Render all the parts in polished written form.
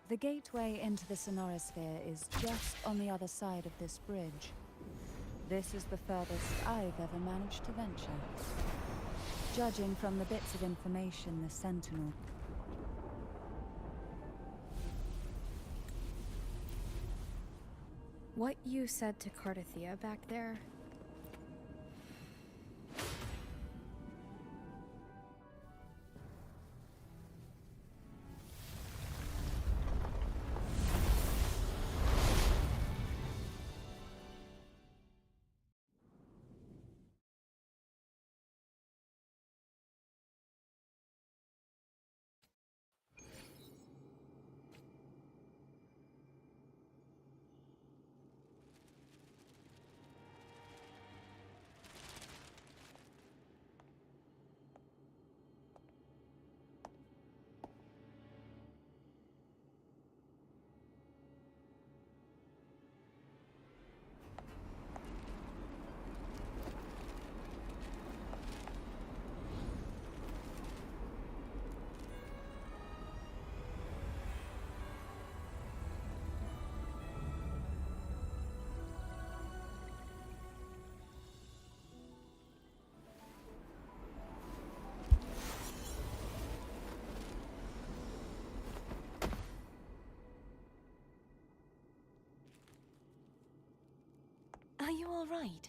The gateway into the Sonorosphere is just on the other side of this bridge. This is the furthest I've ever managed to venture. Judging from the bits of information the Sentinel... What you said to Cardathia back there... Are you all right?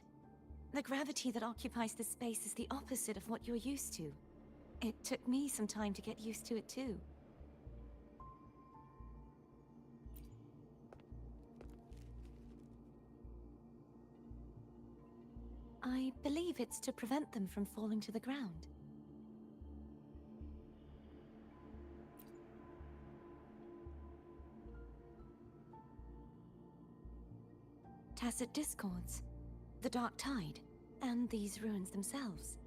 The gravity that occupies this space is the opposite of what you're used to. It took me some time to get used to it too. I believe it's to prevent them from falling to the ground. Tacit discords, the Dark Tide, and these ruins themselves.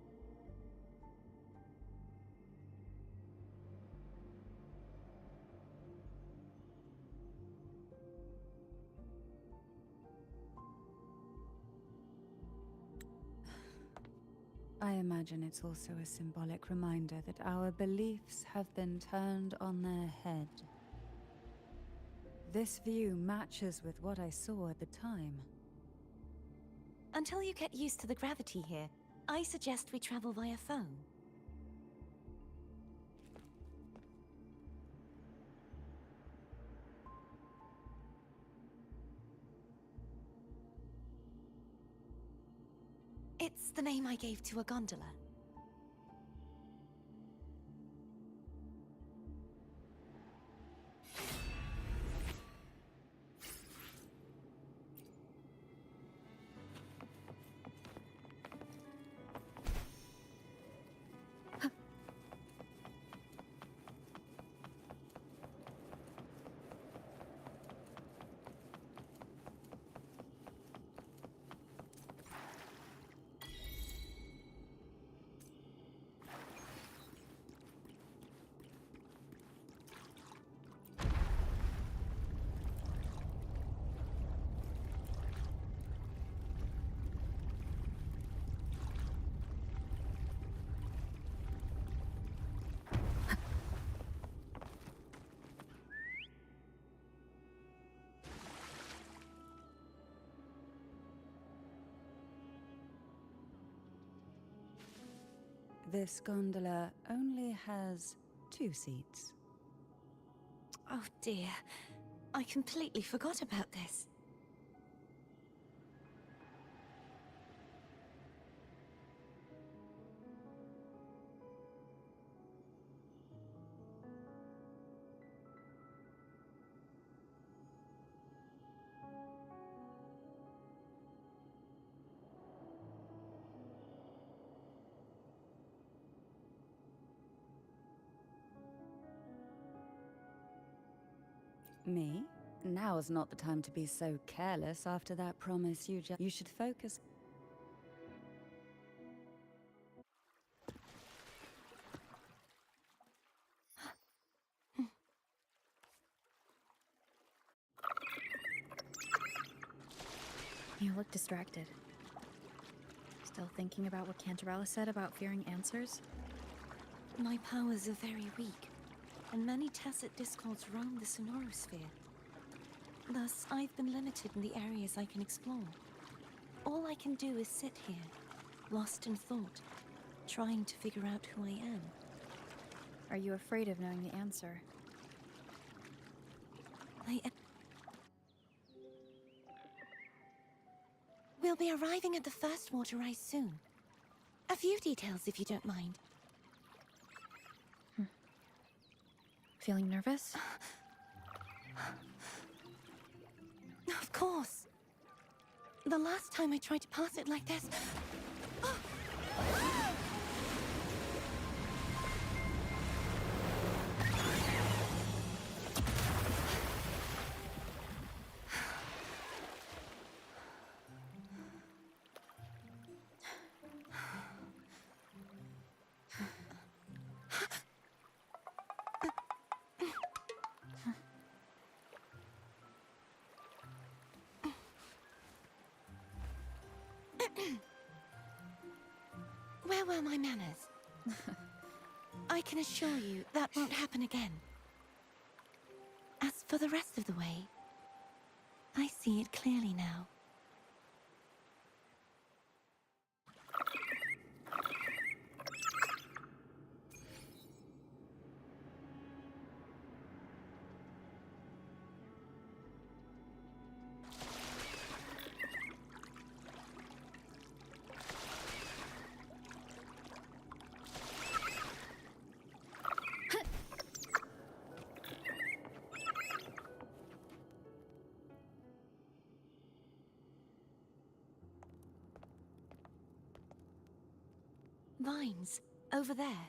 I imagine it's also a symbolic reminder that our beliefs have been turned on their head. This view matches with what I saw at the time. Until you get used to the gravity here, I suggest we travel via phone. It's the name I gave to a gondola. This gondola only has 2 seats. Oh dear, I completely forgot about this. Me? Now's not the time to be so careless after that promise you should focus. You look distracted. Still thinking about what Cantarella said about fearing answers? My powers are very weak. and many tacit discords roam the sonorosphere. Thus, I've been limited in the areas I can explore. All I can do is sit here, lost in thought, trying to figure out who I am. Are you afraid of knowing the answer? I am. We'll be arriving at the first water rise soon. A few details, if you don't mind. Feeling nervous? Of course. The last time I tried to pass it like this... Where were my manners? I can assure you that won't happen again. As for the rest of the way, I see it clearly now. Vines, over there.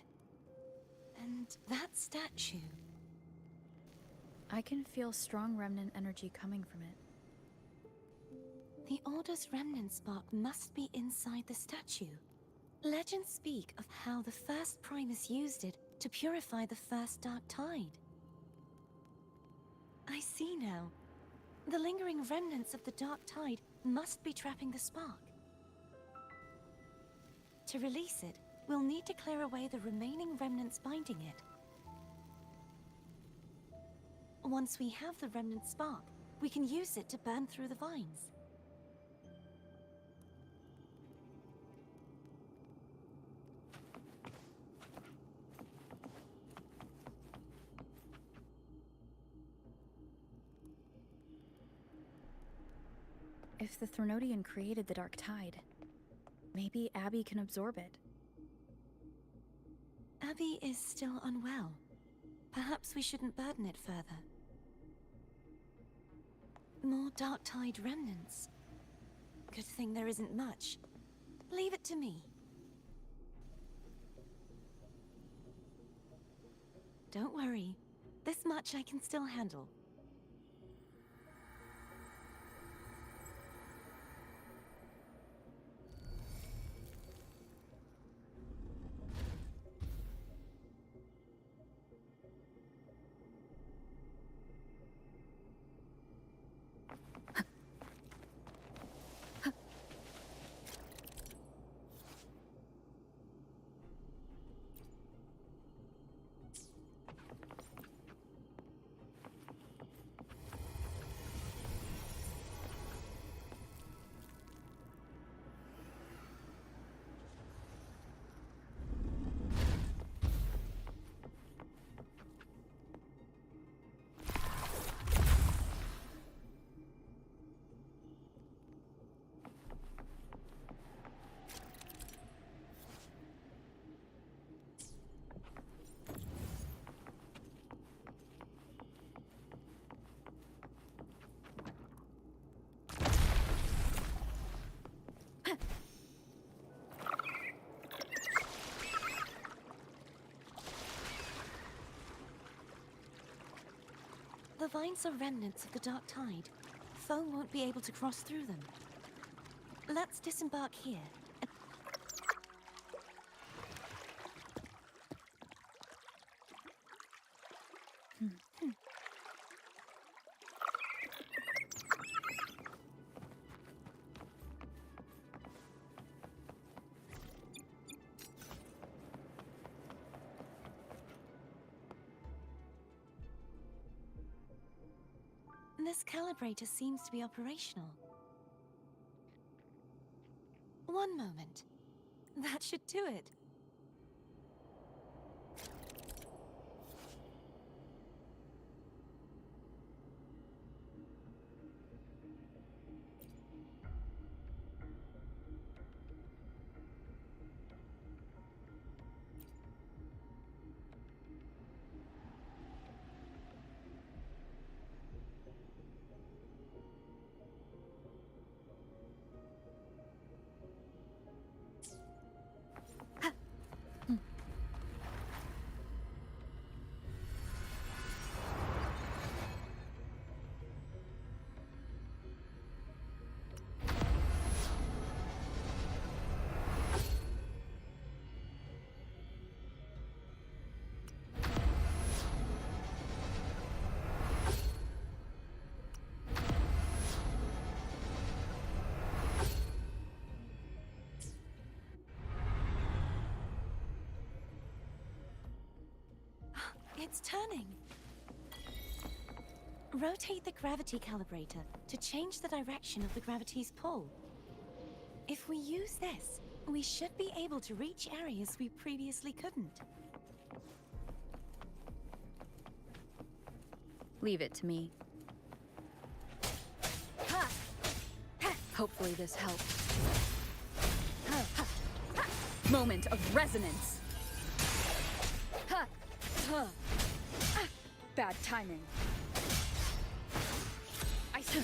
And that statue. I can feel strong remnant energy coming from it. The Order's remnant spark must be inside the statue. Legends speak of how the first Primus used it to purify the first Dark Tide. I see now. The lingering remnants of the Dark Tide must be trapping the spark. To release it, we'll need to clear away the remaining remnants binding it. Once we have the remnant spark, we can use it to burn through the vines. If the Threnodian created the Dark Tide, maybe Abby can absorb it. Abby is still unwell. Perhaps we shouldn't burden it further. More Dark Tide remnants. Good thing there isn't much. Leave it to me. Don't worry. This much I can still handle. The vines are remnants of the Dark Tide. Foe won't be able to cross through them. Let's disembark here. This calibrator seems to be operational. One moment. That should do it. It's turning. Rotate the gravity calibrator to change the direction of the gravity's pull. If we use this, we should be able to reach areas we previously couldn't. Leave it to me. Hopefully this helps. Moment of resonance. Bad timing. I see.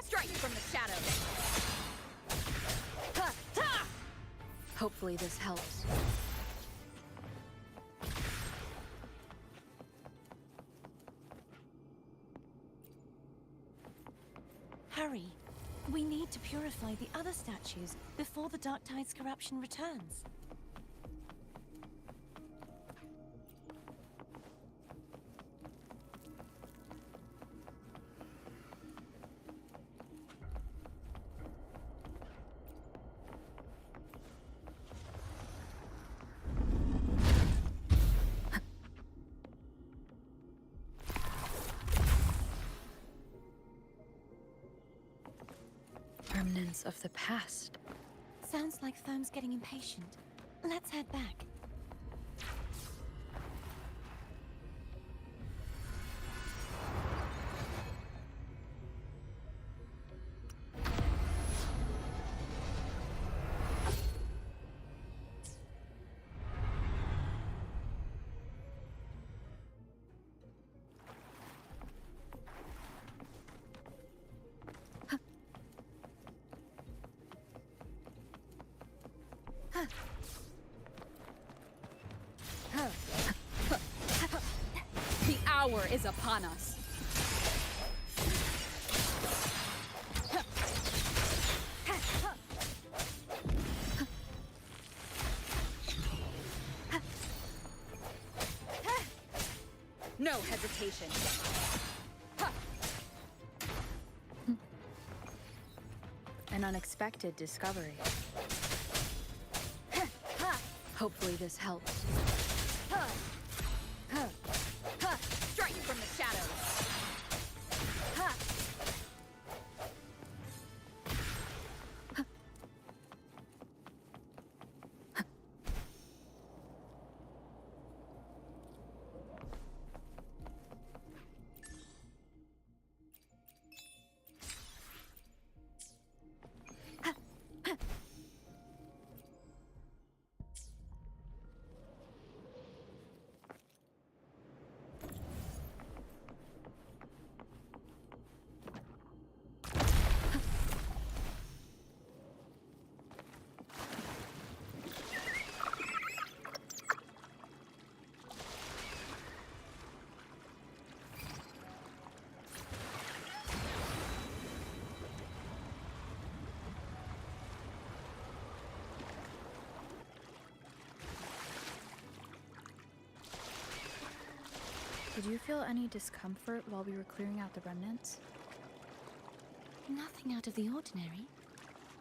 Strike from the shadows. Hopefully this helps. Hurry. We need to purify the other statues before the Dark Tide's corruption returns. Remnants of the past. Sounds like Therm's getting impatient. Let's head back. The hour is upon us. No hesitation. An unexpected discovery. Hopefully this helps. Strike from the shadows. Did you feel any discomfort while we were clearing out the remnants? Nothing out of the ordinary.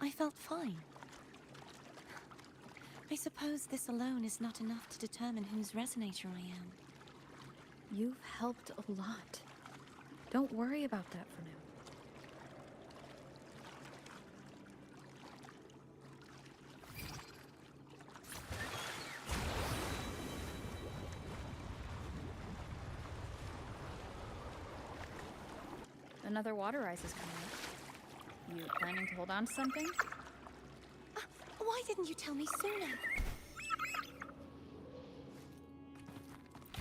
I felt fine. I suppose this alone is not enough to determine whose resonator I am. You've helped a lot. Don't worry about that for now. Another water rise is coming up. You planning to hold on to something? Why didn't you tell me sooner?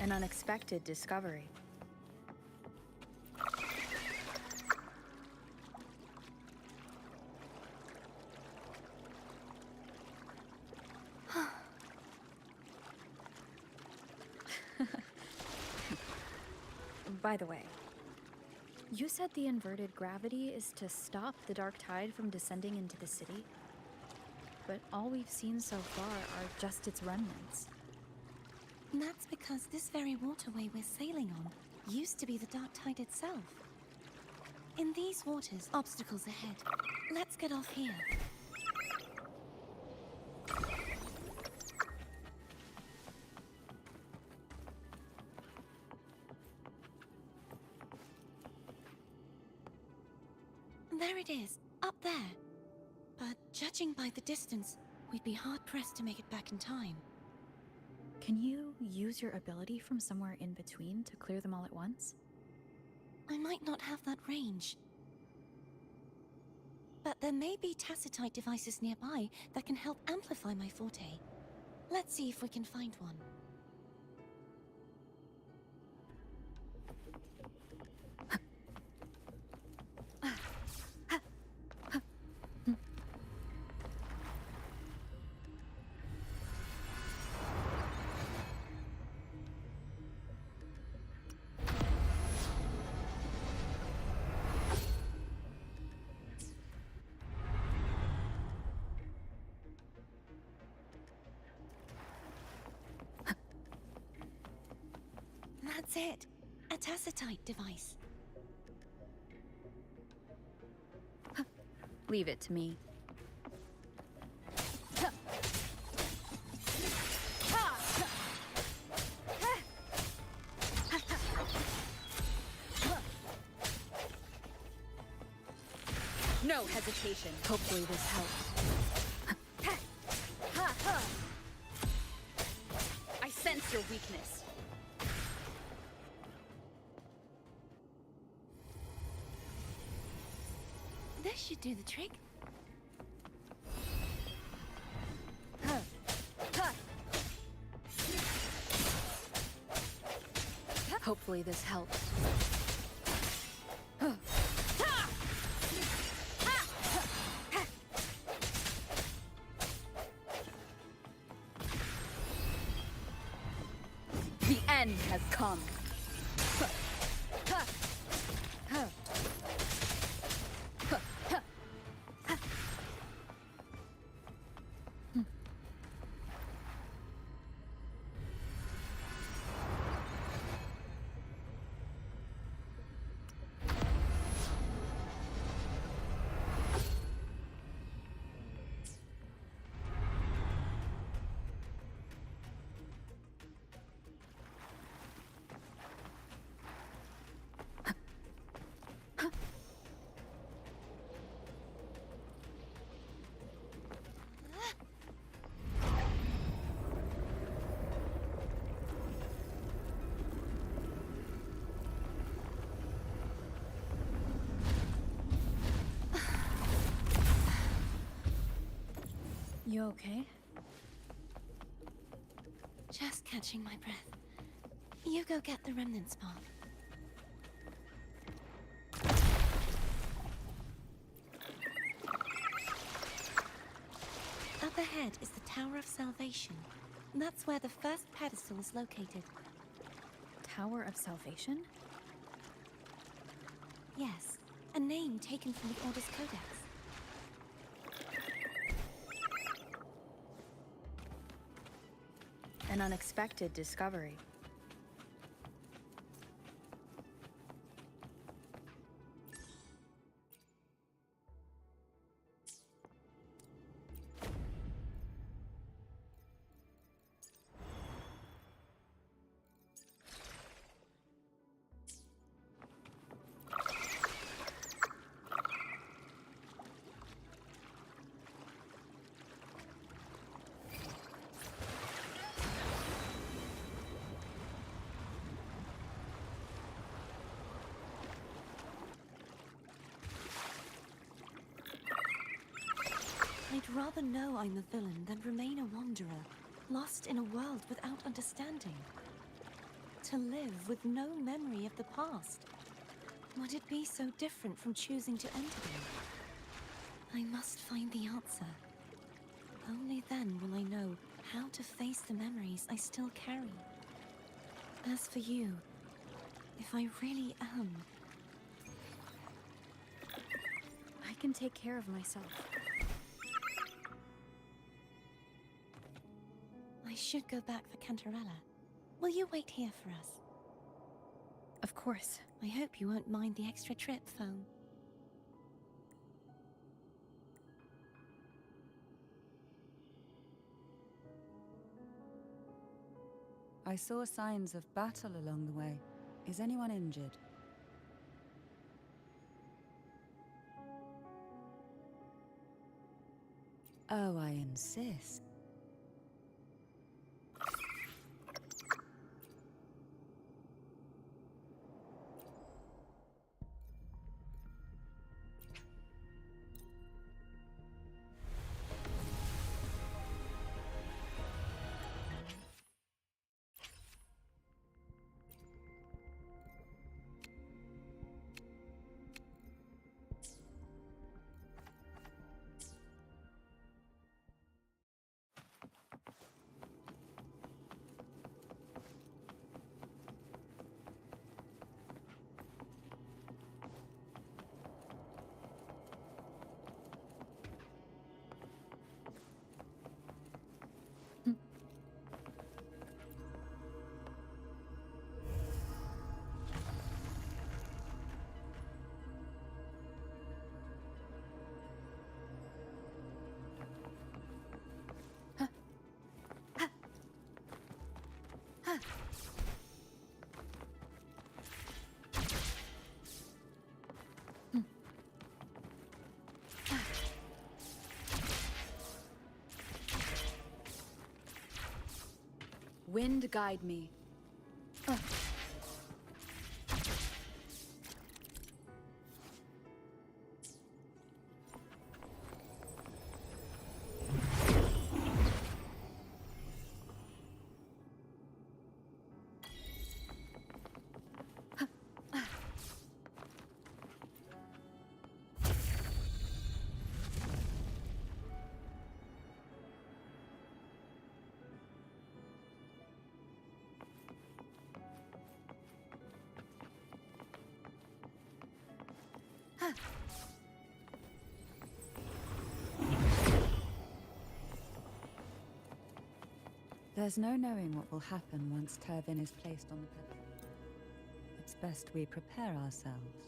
An unexpected discovery. By the way, you said the inverted gravity is to stop the dark tide from descending into the city, but all we've seen so far are just its remnants. And that's because this very waterway we're sailing on used to be the dark tide itself. In these waters, obstacles ahead. Let's get off here. There it is, up there. But judging by the distance, we'd be hard-pressed to make it back in time. Can you use your ability from somewhere in between to clear them all at once? I might not have that range. But there may be tacitite devices nearby that can help amplify my forte. Let's see if we can find one. That's it. A tacitite device. Leave it to me. No hesitation. Hopefully this helps. I sense your weakness. This should do the trick. Hopefully this helps. The end has come. You okay? Just catching my breath. You go get the remnants, Paul. Up ahead is the Tower of Salvation. That's where the first pedestal is located. Tower of Salvation? Yes, a name taken from the Order's Codex. An unexpected discovery. rather know I'm a villain than remain a wanderer, lost in a world without understanding. To live with no memory of the past. Would it be so different from choosing to enter them? I must find the answer. Only then will I know how to face the memories I still carry. As for you, if I really am... I can take care of myself. I should go back for Cantarella. Will you wait here for us? Of course. I hope you won't mind the extra trip, Foam. I saw signs of battle along the way. Is anyone injured? Oh, I insist. Wind guide me. There's no knowing what will happen once Turvin is placed on the pedestal. It's best we prepare ourselves.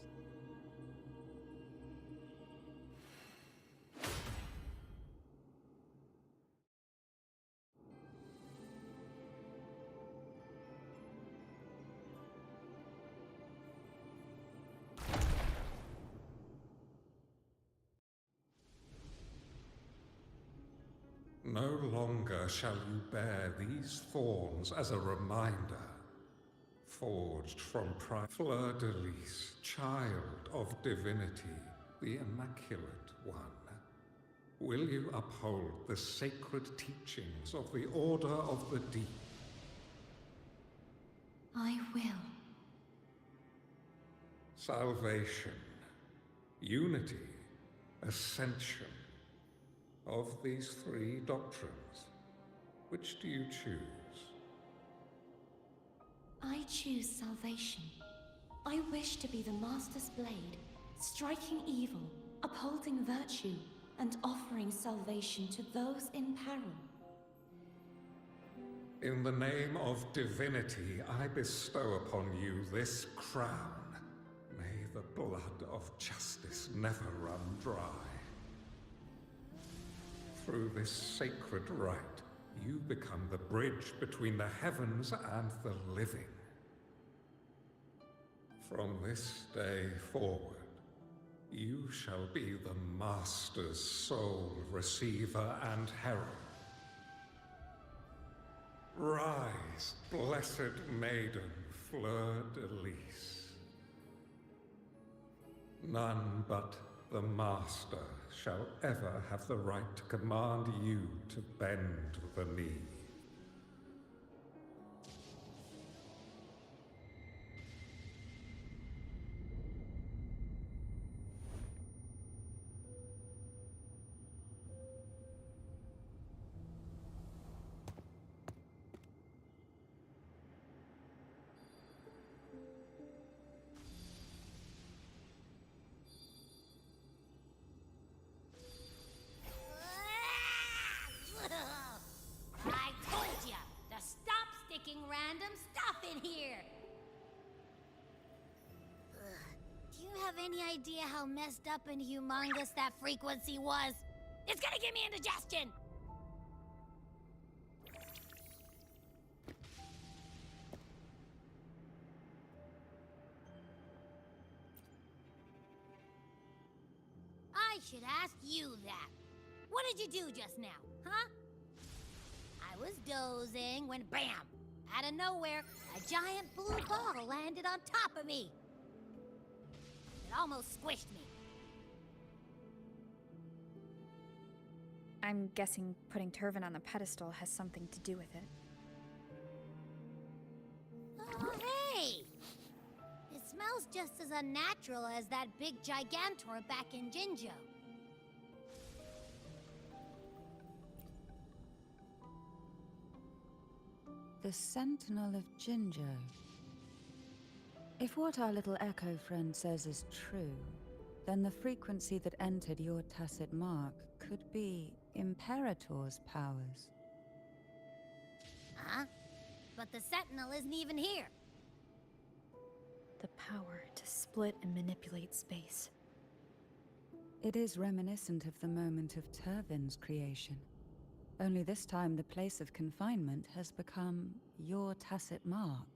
No longer shall you bear these thorns as a reminder. Forged from Fleur de Lis, child of divinity, the Immaculate One. Will you uphold the sacred teachings of the Order of the Deep? I will. Salvation, unity, ascension. Of these three doctrines, which do you choose? I choose salvation. I wish to be the Master's blade, striking evil, upholding virtue, and offering salvation to those in peril. In the name of divinity, I bestow upon you this crown. May the blood of justice never run dry. Through this sacred rite, you become the bridge between the heavens and the living. From this day forward, you shall be the Master's sole receiver and herald. Rise, blessed maiden Fleur de Lis. None but the Master shall ever have the right to command you to bend the knee. I told ya to stop sticking random stuff in here! Do you have any idea how messed up and humongous that frequency was? It's gonna give me indigestion! I should ask you that. What did you do just now, huh? I was dozing when BAM! Out of nowhere, a giant blue ball landed on top of me. It almost squished me. I'm guessing putting Turvin on the pedestal has something to do with it. Oh, hey! It smells just as unnatural as that big Gigantor back in Jinjo. The Sentinel of Jinjo. If what our little echo friend says is true, then the frequency that entered your tacit mark could be Imperator's powers. Huh? But the Sentinel isn't even here. The power to split and manipulate space. It is reminiscent of the moment of Turvin's creation. Only this time the place of confinement has become your tacit mark.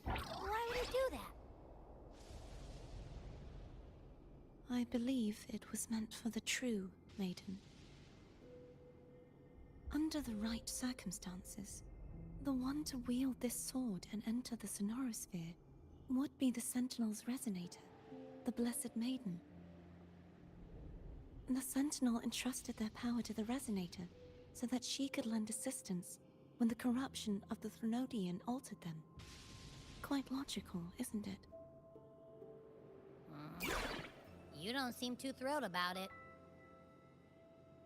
Why would it do that? I believe it was meant for the true maiden. Under the right circumstances, the one to wield this sword and enter the Sonorosphere would be the Sentinel's resonator, the Blessed Maiden. The Sentinel entrusted their power to the resonator so that she could lend assistance when the corruption of the Threnodian altered them. Quite logical, isn't it? You don't seem too thrilled about it.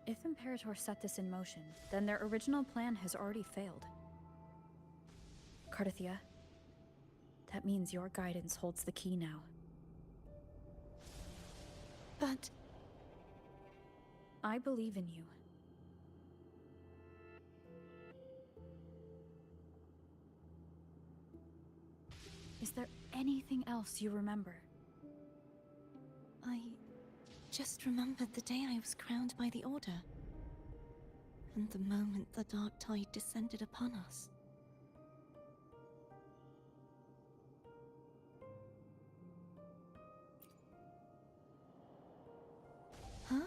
If Imperator set this in motion, then their original plan has already failed. Cardithia, that means your guidance holds the key now. But I believe in you. Is there anything else you remember? I just remembered the day I was crowned by the Order, and the moment the dark tide descended upon us. Huh?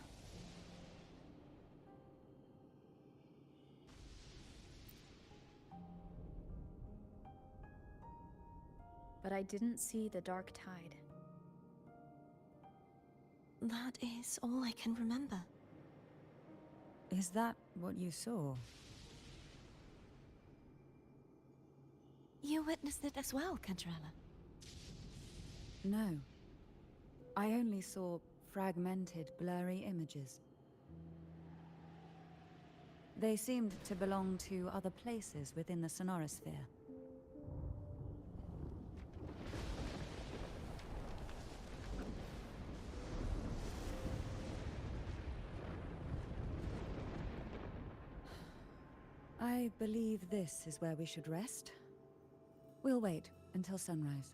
But I didn't see the dark tide. That is all I can remember. Is that what you saw? You witnessed it as well, Cantarella. No. I only saw fragmented, blurry images. They seemed to belong to other places within the Sonorosphere. I believe this is where we should rest. We'll wait until sunrise.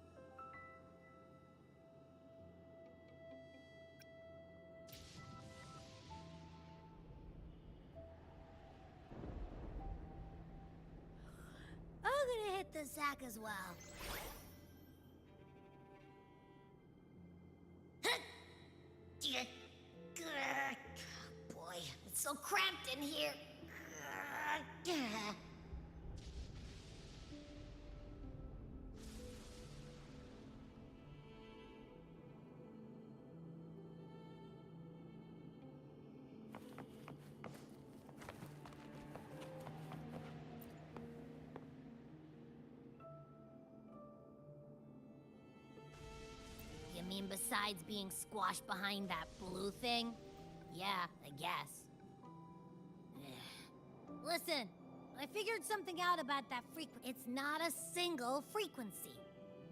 I'm gonna hit the sack as well. Boy, it's so cramped in here. mean, besides being squashed behind that blue thing? Yeah, I guess. Listen, I figured something out about that frequency. It's not a single frequency.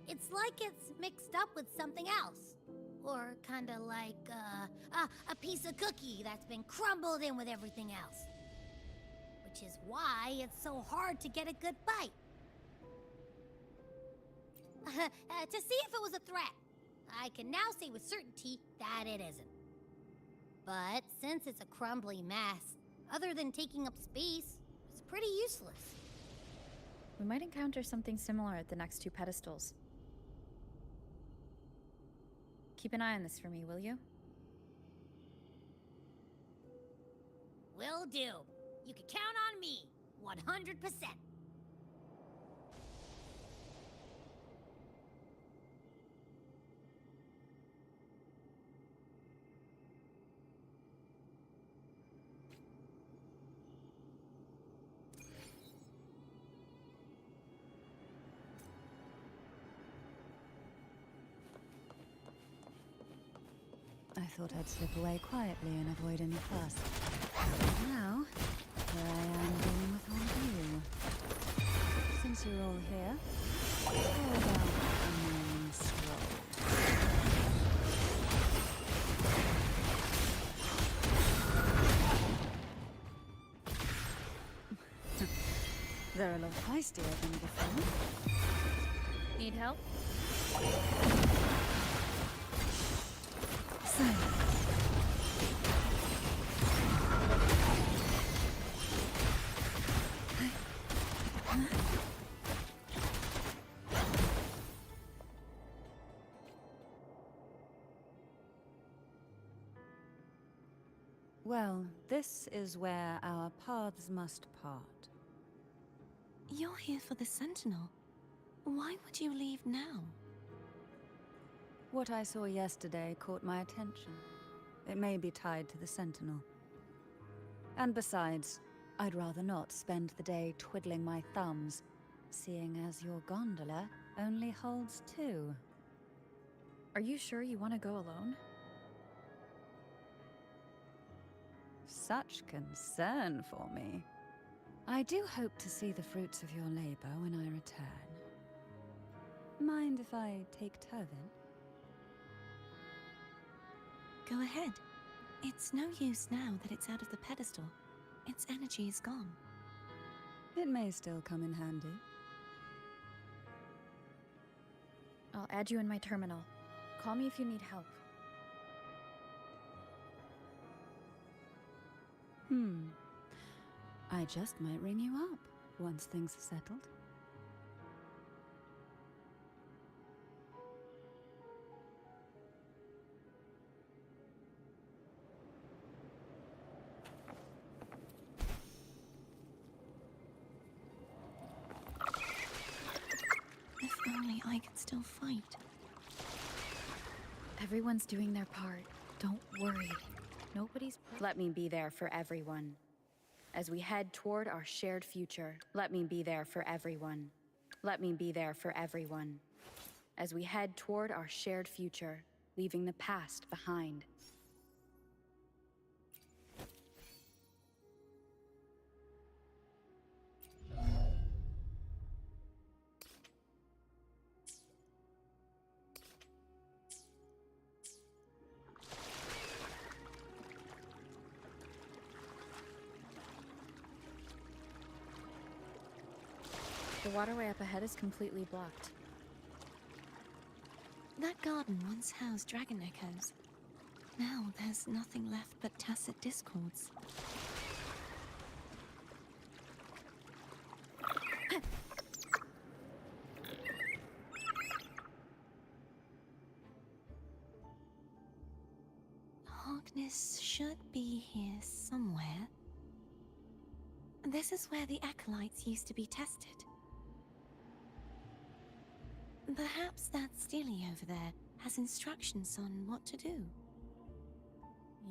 It's like it's mixed up with something else. Or kinda like, a piece of cookie that's been crumbled in with everything else. Which is why it's so hard to get a good bite. To see if it was a threat. I can now say with certainty that it isn't. But since it's a crumbly mess, other than taking up space, it's pretty useless. We might encounter something similar at the next two pedestals. Keep an eye on this for me, will you? Will do. You can count on me, 100%. I thought I'd slip away quietly and avoid any fuss. Now, here I am dealing with all of you. Since you're all here, how about a morning stroll? They're a lot feistier than before. Need help? Silence. Well, this is where our paths must part. You're here for the Sentinel. Why would you leave now? What I saw yesterday caught my attention. It may be tied to the Sentinel. And besides, I'd rather not spend the day twiddling my thumbs, seeing as your gondola only holds two. Are you sure you want to go alone? Such concern for me. I do hope to see the fruits of your labor when I return. Mind if I take Turvin? Go ahead. It's no use now that it's out of the pedestal. Its energy is gone. It may still come in handy. I'll add you in my terminal. Call me if you need help. I just might ring you up once things are settled. If only I could still fight. Everyone's doing their part. Don't worry. Nobody's... Let me be there for everyone. As we head toward our shared future, let me be there for everyone. Let me be there for everyone. As we head toward our shared future, leaving the past behind. The waterway up ahead is completely blocked. That garden once housed dragon echoes. Now there's nothing left but tacit discords. Harkness should be here somewhere. This is where the acolytes used to be tested. Perhaps that Steely over there has instructions on what to do.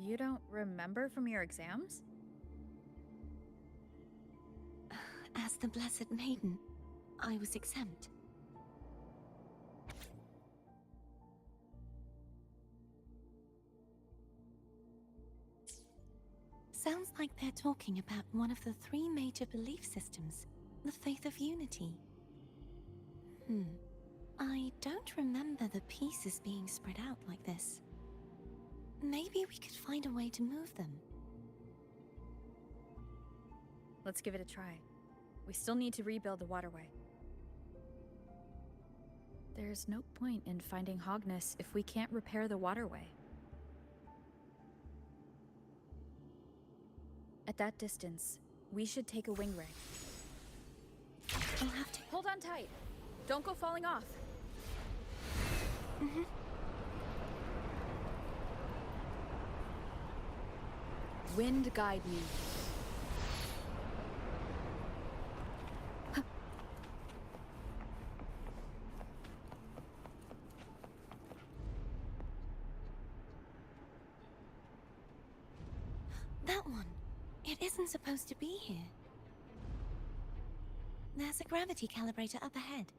You don't remember from your exams? As the Blessed Maiden, I was exempt. Sounds like they're talking about one of the three major belief systems, the faith of unity. I don't remember the pieces being spread out like this. Maybe we could find a way to move them. Let's give it a try. We still need to rebuild the waterway. There's no point in finding Hogness if we can't repair the waterway. At that distance, we should take a wing ray. I'll have to... Hold on tight. Don't go falling off. Wind guide me. That one. It isn't supposed to be here. There's a gravity calibrator up ahead.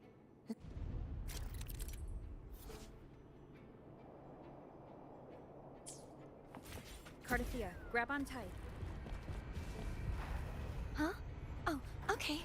Cardathea, grab on tight. Huh? Oh, okay.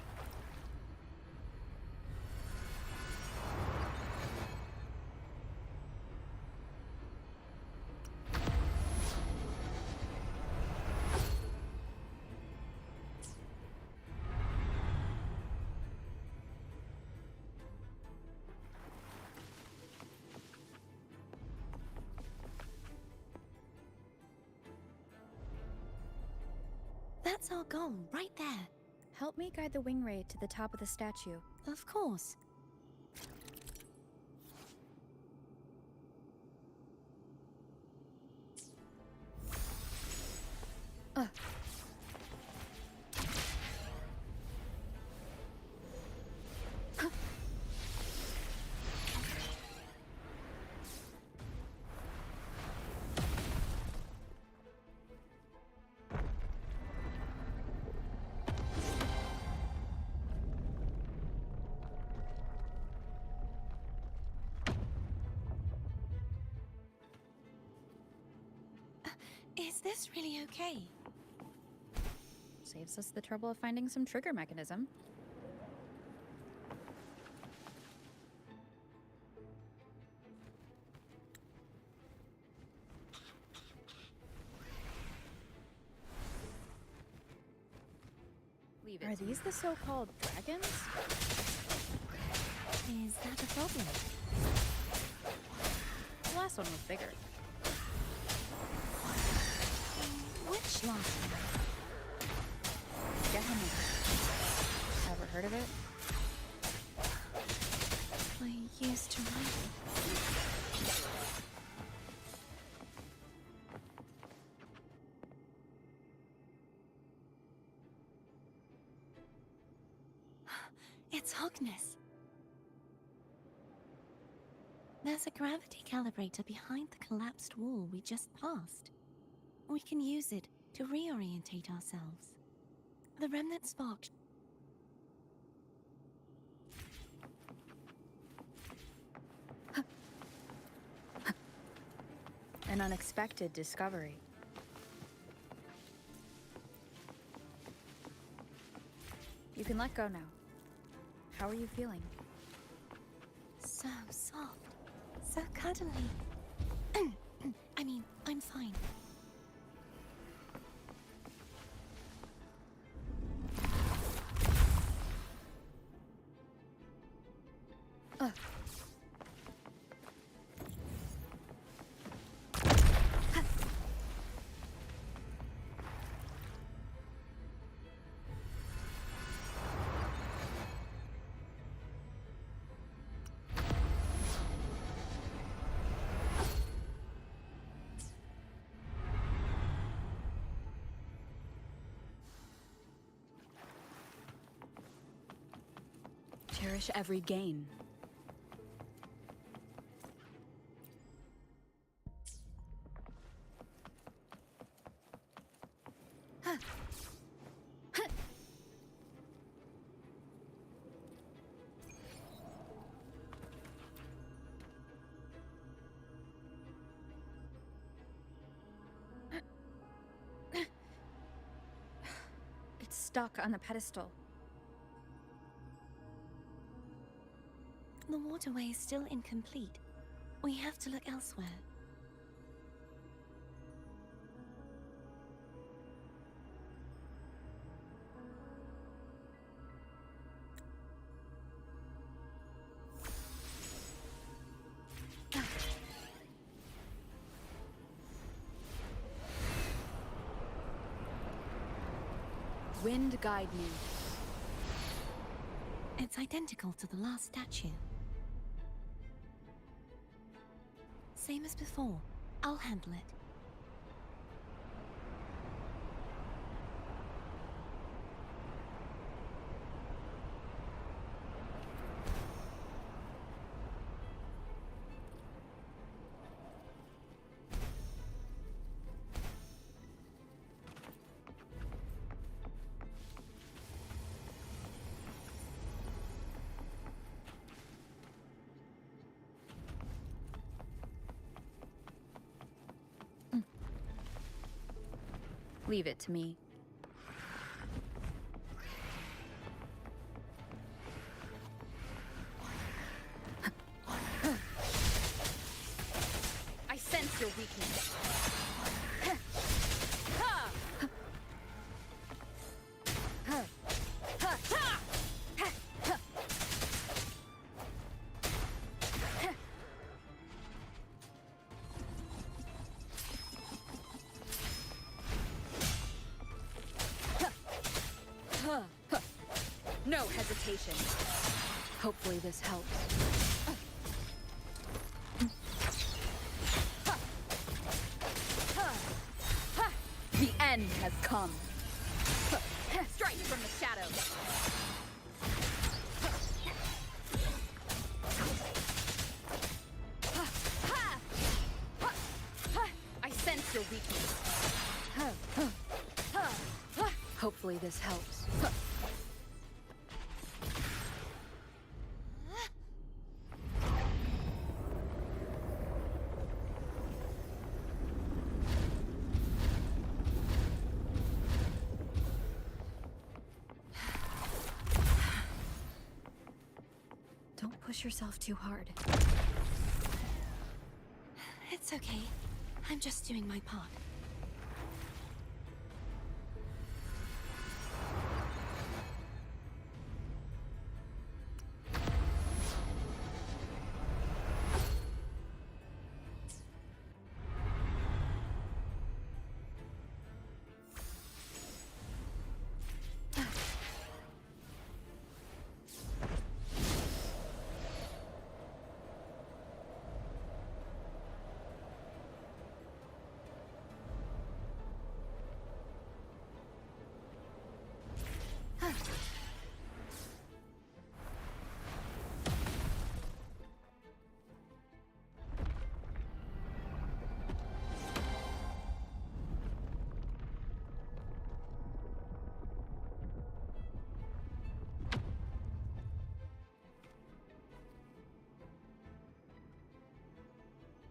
That's our goal, right there. Help me guide the wing ray to the top of the statue. Of course. Is this really okay? Saves us the trouble of finding some trigger mechanism. Are these the so-called dragons? Is that a problem? The last one was bigger. Which last one? Gehenna. Ever heard of it? I used to write it. It's Hogness. There's a gravity calibrator behind the collapsed wall we just passed. We can use it to reorientate ourselves. The remnant spark. An unexpected discovery. You can let go now. How are you feeling? So soft. So cuddly. I mean, I'm fine. Cherish every gain. stuck on the pedestal. The waterway is still incomplete. We have to look elsewhere. Wind guide me. It's identical to the last statue. Same as before. I'll handle it. Leave it to me. I sense your weakness. No hesitation. Hopefully this helps. The end has come. Strike from the shadows. I sense your weakness. Hopefully this helps. Don't push yourself too hard. It's okay. I'm just doing my part.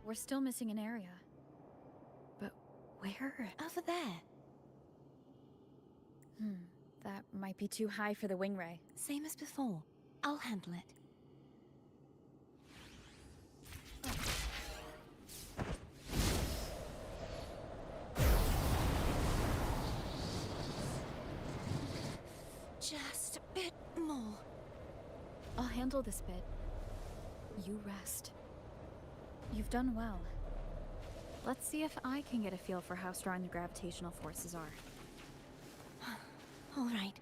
We're still missing an area. But where? Over there. That might be too high for the wing ray. Same as before. I'll handle it. Just a bit more. I'll handle this bit. You rest. You've done well. Let's see if I can get a feel for how strong the gravitational forces are. All right.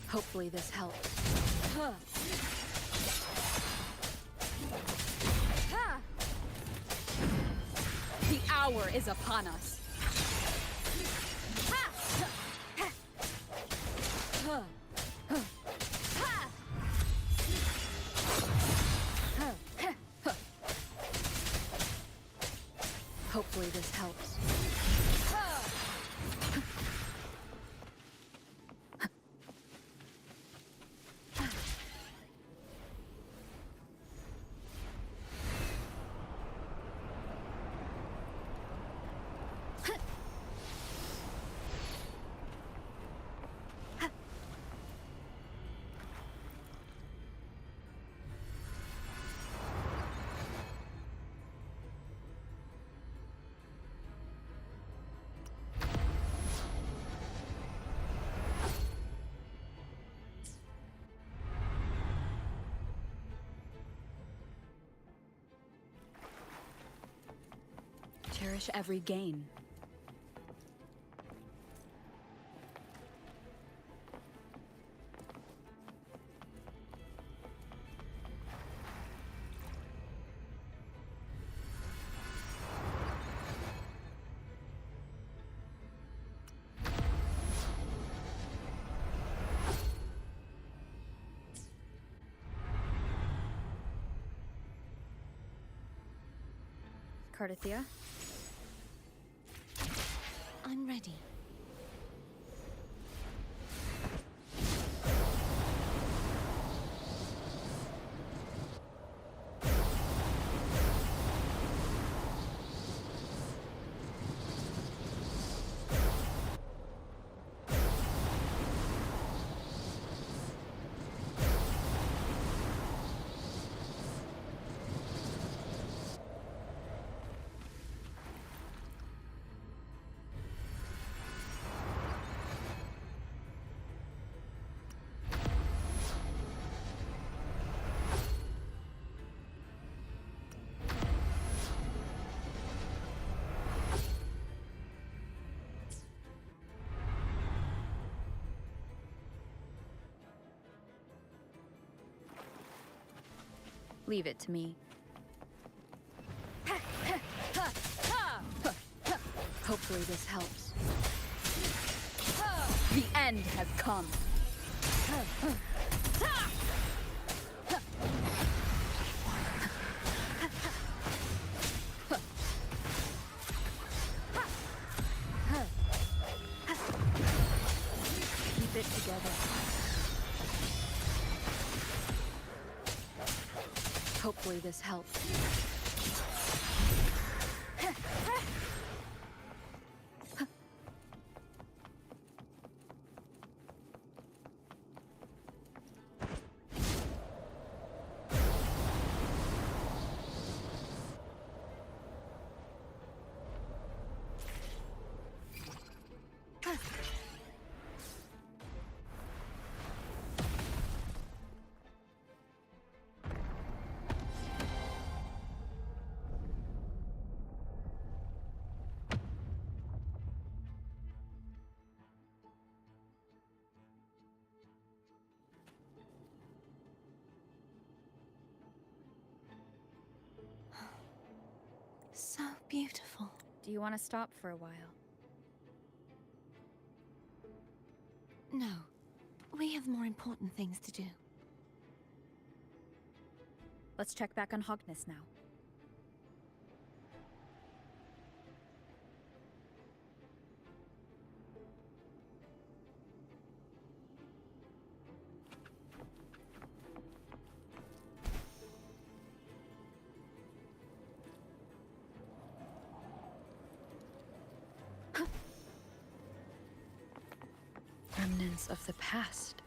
Hopefully this helps. The hour is upon us. Hopefully this helps. cherish every gain. Cardathia? I'm ready. Leave it to me. Hopefully this helps. The end has come. Keep it together. Hopefully this helps. So beautiful. Do you want to stop for a while? No, we have more important things to do. Let's check back on Hogness now. Remnants of the past.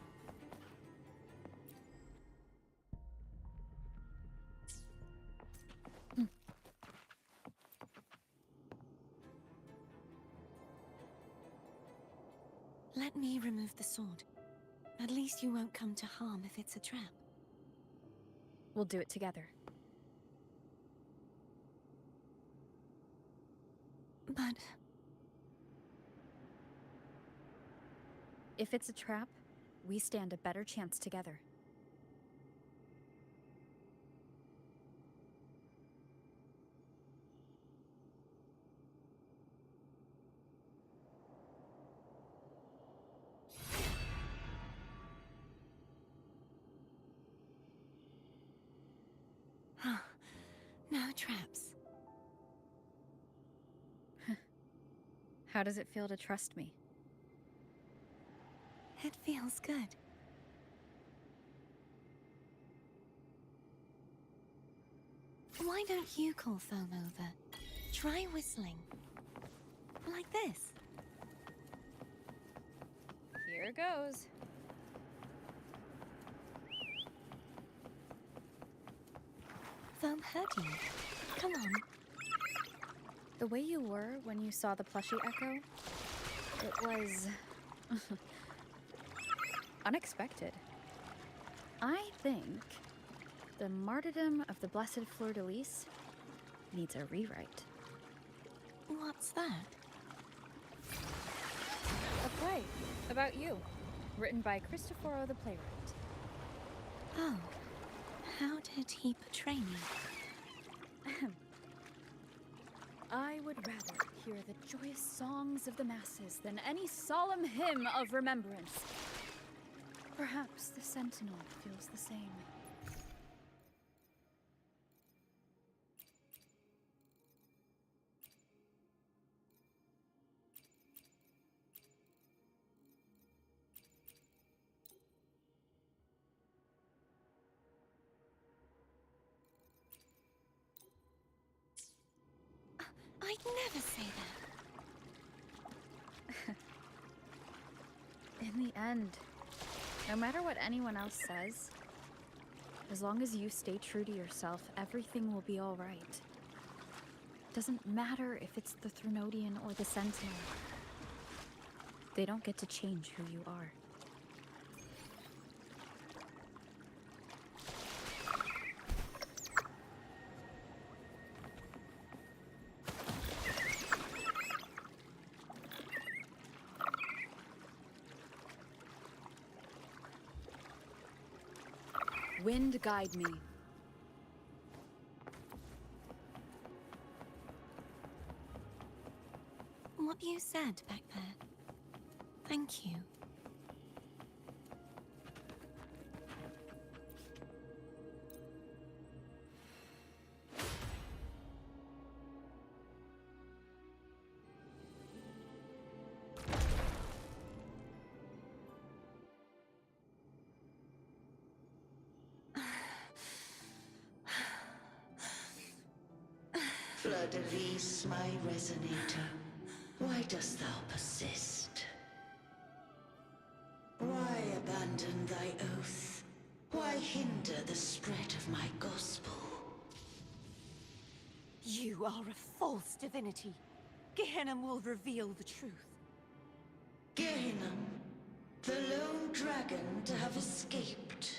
Let me remove the sword. At least you won't come to harm if it's a trap. We'll do it together. But If it's a trap, we stand a better chance together. no traps. How does it feel to trust me? It feels good. Why don't you call Foam over? Try whistling. Like this. Here goes. Foam heard you. Come on. The way you were when you saw the plushie echo, it was unexpected. I think the martyrdom of the Blessed Fleur-de-Lis needs a rewrite. What's that? A play about you, written by Cristoforo the playwright. Oh, how did he portray me? I would rather hear the joyous songs of the masses than any solemn hymn of remembrance. Perhaps the Sentinel feels the same. I'd never say that. In the end, no matter what anyone else says, as long as you stay true to yourself, everything will be all right. Doesn't matter if it's the Threnodian or the Sentinel. They don't get to change who you are. Wind guide me. What you said back there. Thank you. Fleur-de-Lis, my resonator, why dost thou persist? Why abandon thy oath? Why hinder the spread of my gospel? You are a false divinity. Gehenna will reveal the truth. Gehenna, the lone dragon to have escaped.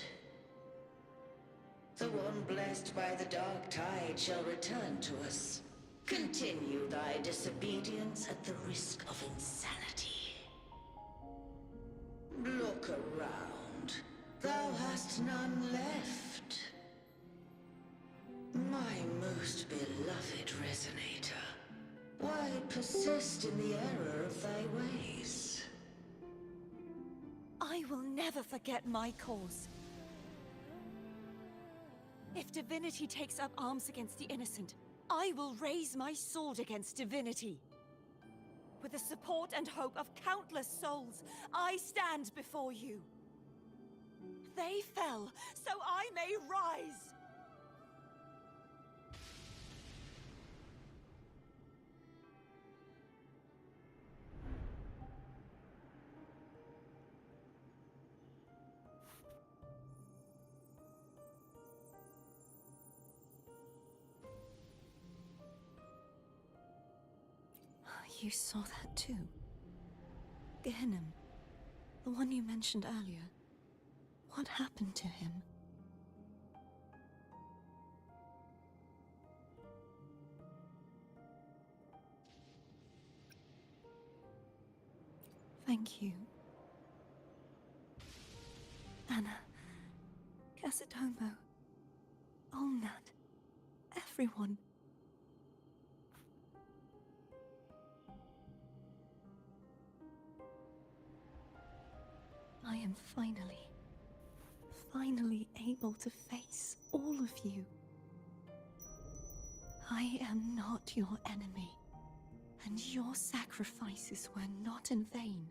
The one blessed by the dark tide shall return to us. Continue thy disobedience at the risk of insanity. Look around. Thou hast none left. My most beloved resonator, why persist in the error of thy ways? I will never forget my cause. If divinity takes up arms against the innocent, I will raise my sword against divinity. With the support and hope of countless souls, I stand before you. They fell, so I may rise! You saw that too. Gehenna, the one you mentioned earlier. What happened to him? Thank you. Anna, Casatomo, Olnat, everyone. I am finally able to face all of you. I am not your enemy, and your sacrifices were not in vain.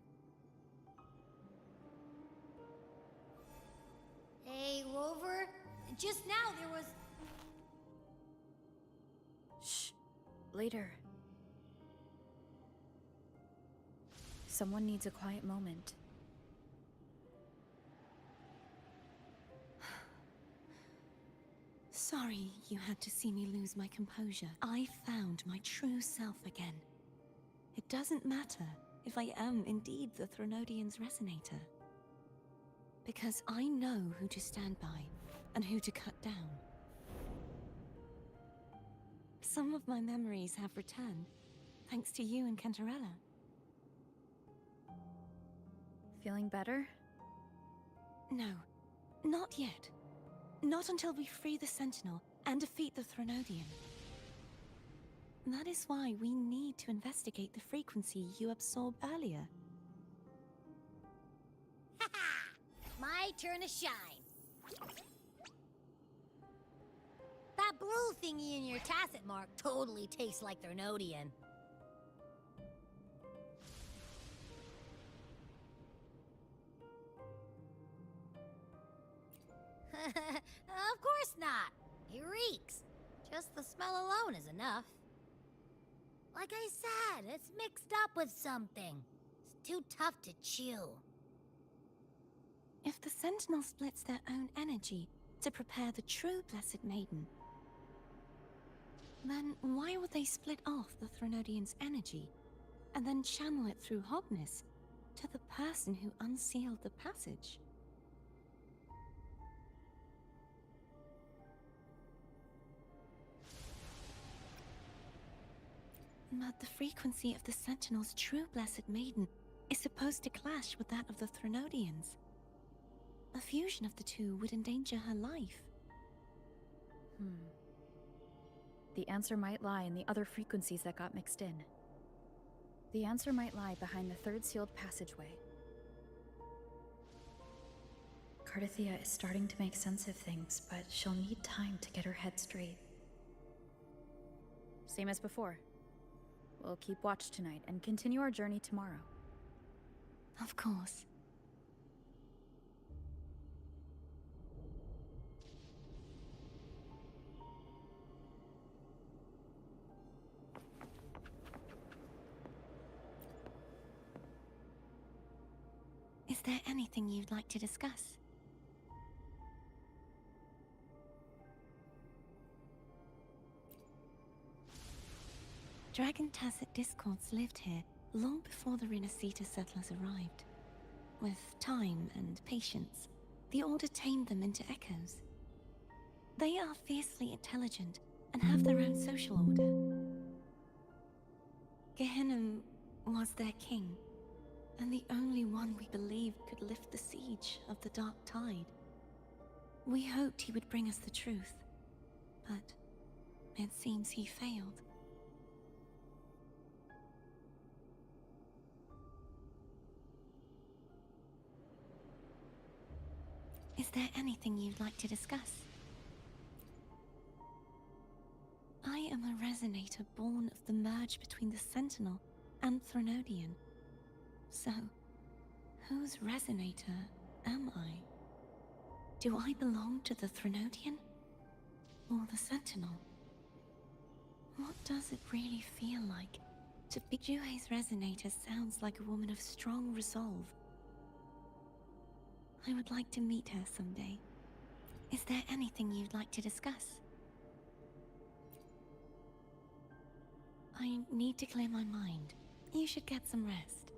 Hey, Rover. Just now there was... Shh. Later. Someone needs a quiet moment. Sorry you had to see me lose my composure. I found my true self again. It doesn't matter if I am indeed the Threnodian's resonator. Because I know who to stand by and who to cut down. Some of my memories have returned, thanks to you and Cantarella. Feeling better? No, not yet. Not until we free the Sentinel and defeat the Threnodian. That is why we need to investigate the frequency you absorbed earlier. My turn to shine. That blue thingy in your tacit mark totally tastes like Threnodian. Of course not. It reeks. Just the smell alone is enough. Like I said, it's mixed up with something. It's too tough to chew. If the Sentinel splits their own energy to prepare the true Blessed Maiden, then why would they split off the Threnodian's energy and then channel it through Hobness to the person who unsealed the passage? But the frequency of the Sentinel's true Blessed Maiden is supposed to clash with that of the Threnodian's. A fusion of the two would endanger her life. The answer might lie in the other frequencies that got mixed in. The answer might lie behind the third sealed passageway. Cardathia is starting to make sense of things, but she'll need time to get her head straight. Same as before. We'll keep watch tonight and continue our journey tomorrow. Of course. Is there anything you'd like to discuss? Dragon Tacet discords lived here long before the Renacita settlers arrived. With time and patience, the Order tamed them into echoes. They are fiercely intelligent and have their own social order. Gehenna was their king, and the only one we believed could lift the siege of the Dark Tide. We hoped he would bring us the truth, but it seems he failed. Is there anything you'd like to discuss? I am a resonator born of the merge between the Sentinel and Threnodian. So, whose resonator am I? Do I belong to the Threnodian? Or the Sentinel? What does it really feel like to be? Juhe's resonator sounds like a woman of strong resolve. I would like to meet her someday. Is there anything you'd like to discuss? I need to clear my mind. You should get some rest.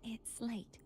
It's late.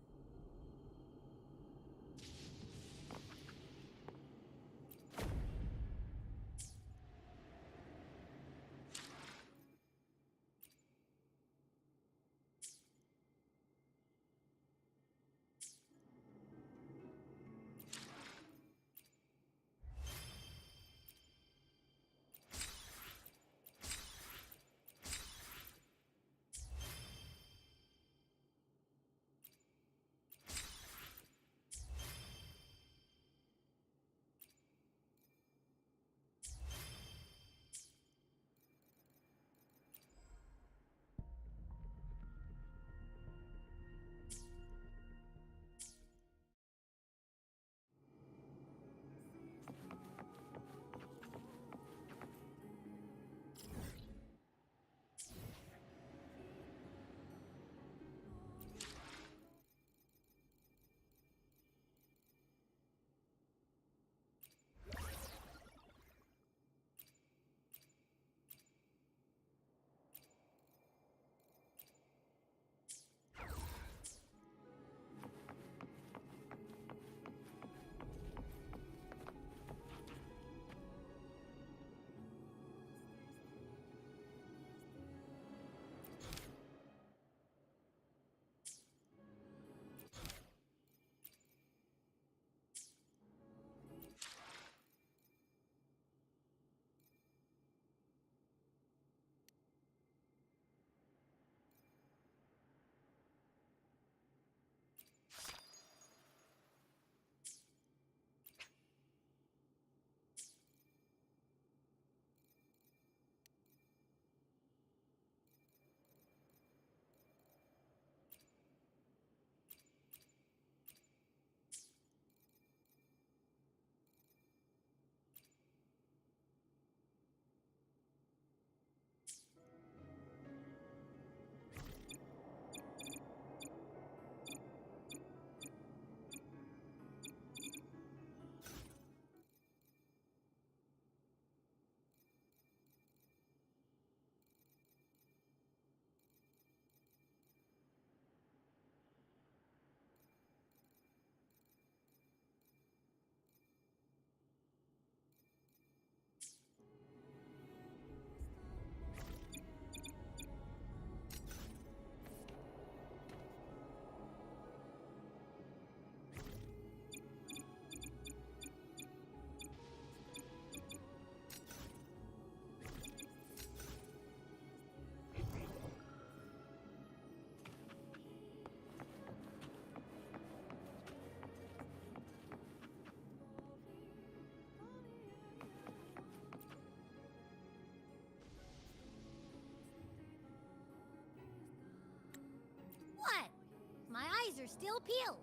are still peeled.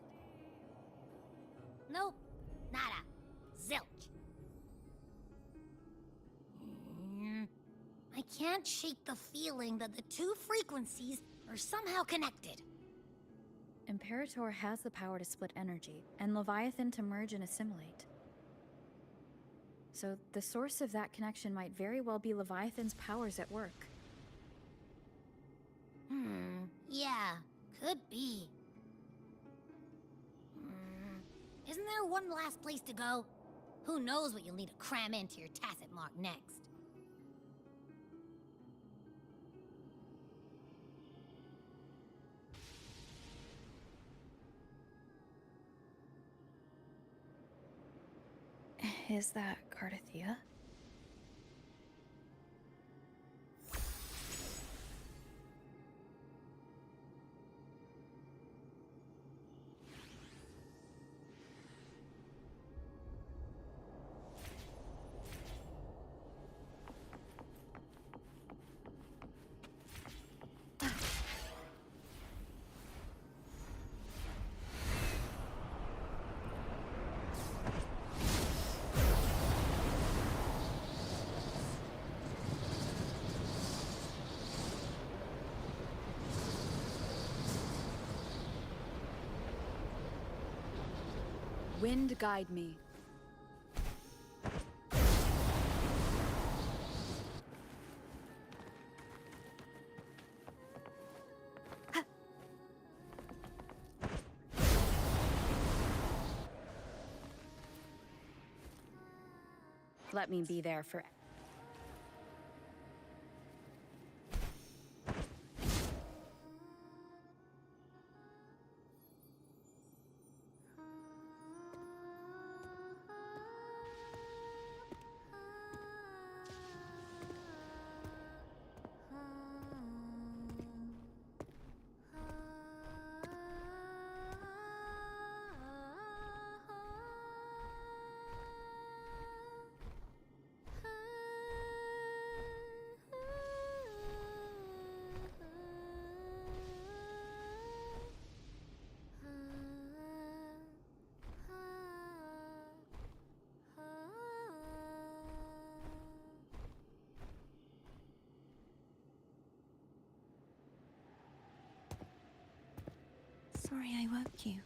Nope, nada. Zilch. I can't shake the feeling that the two frequencies are somehow connected. Imperator has the power to split energy, and Leviathan to merge and assimilate. So the source of that connection might very well be Leviathan's powers at work. Yeah, could be. Isn't there one last place to go? Who knows what you'll need to cram into your tacit mark next? Is that Cardathea? Wind guide me. Let me be there for... Sorry I woke you.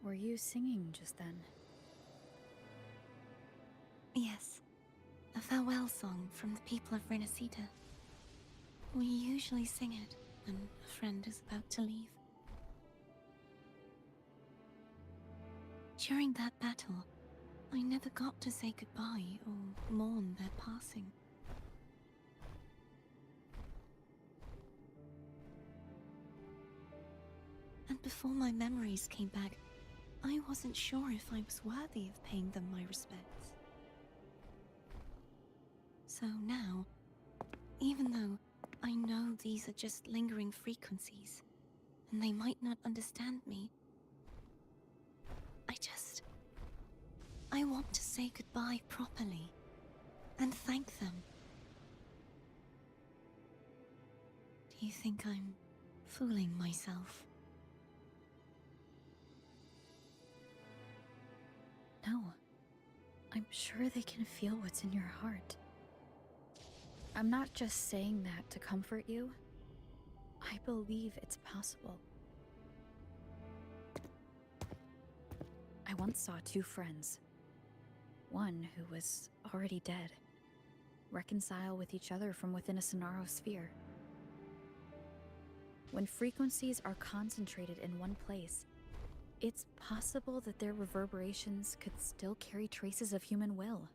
Were you singing just then? Yes. A farewell song from the people of Renacita. We usually sing it when a friend is about to leave. During that battle, I never got to say goodbye or mourn their passing. And before my memories came back, I wasn't sure if I was worthy of paying them my respects. So now, even though I know these are just lingering frequencies, and they might not understand me, I want to say goodbye properly, and thank them. Do you think I'm fooling myself? No. I'm sure they can feel what's in your heart. I'm not just saying that to comfort you. I believe it's possible. I once saw two friends. One who was already dead, reconcile with each other from within a Sonaro sphere. When frequencies are concentrated in one place, it's possible that their reverberations could still carry traces of human will.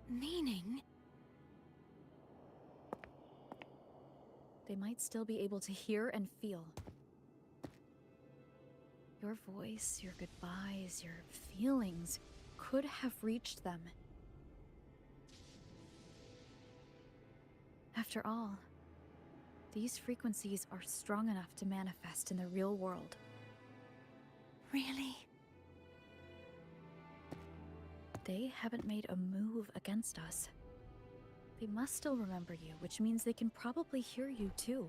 Meaning? They might still be able to hear and feel. Your voice, your goodbyes, your feelings could have reached them. After all, these frequencies are strong enough to manifest in the real world. Really? They haven't made a move against us. They must still remember you, which means they can probably hear you too.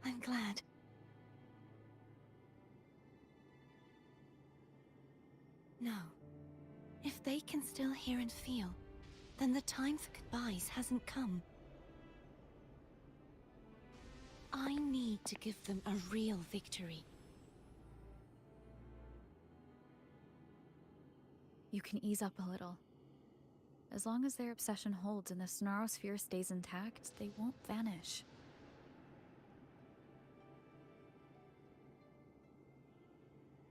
I'm glad. No. If they can still hear and feel, then the time for goodbyes hasn't come. I need to give them a real victory. You can ease up a little. As long as their obsession holds and the Sonarosphere stays intact, they won't vanish.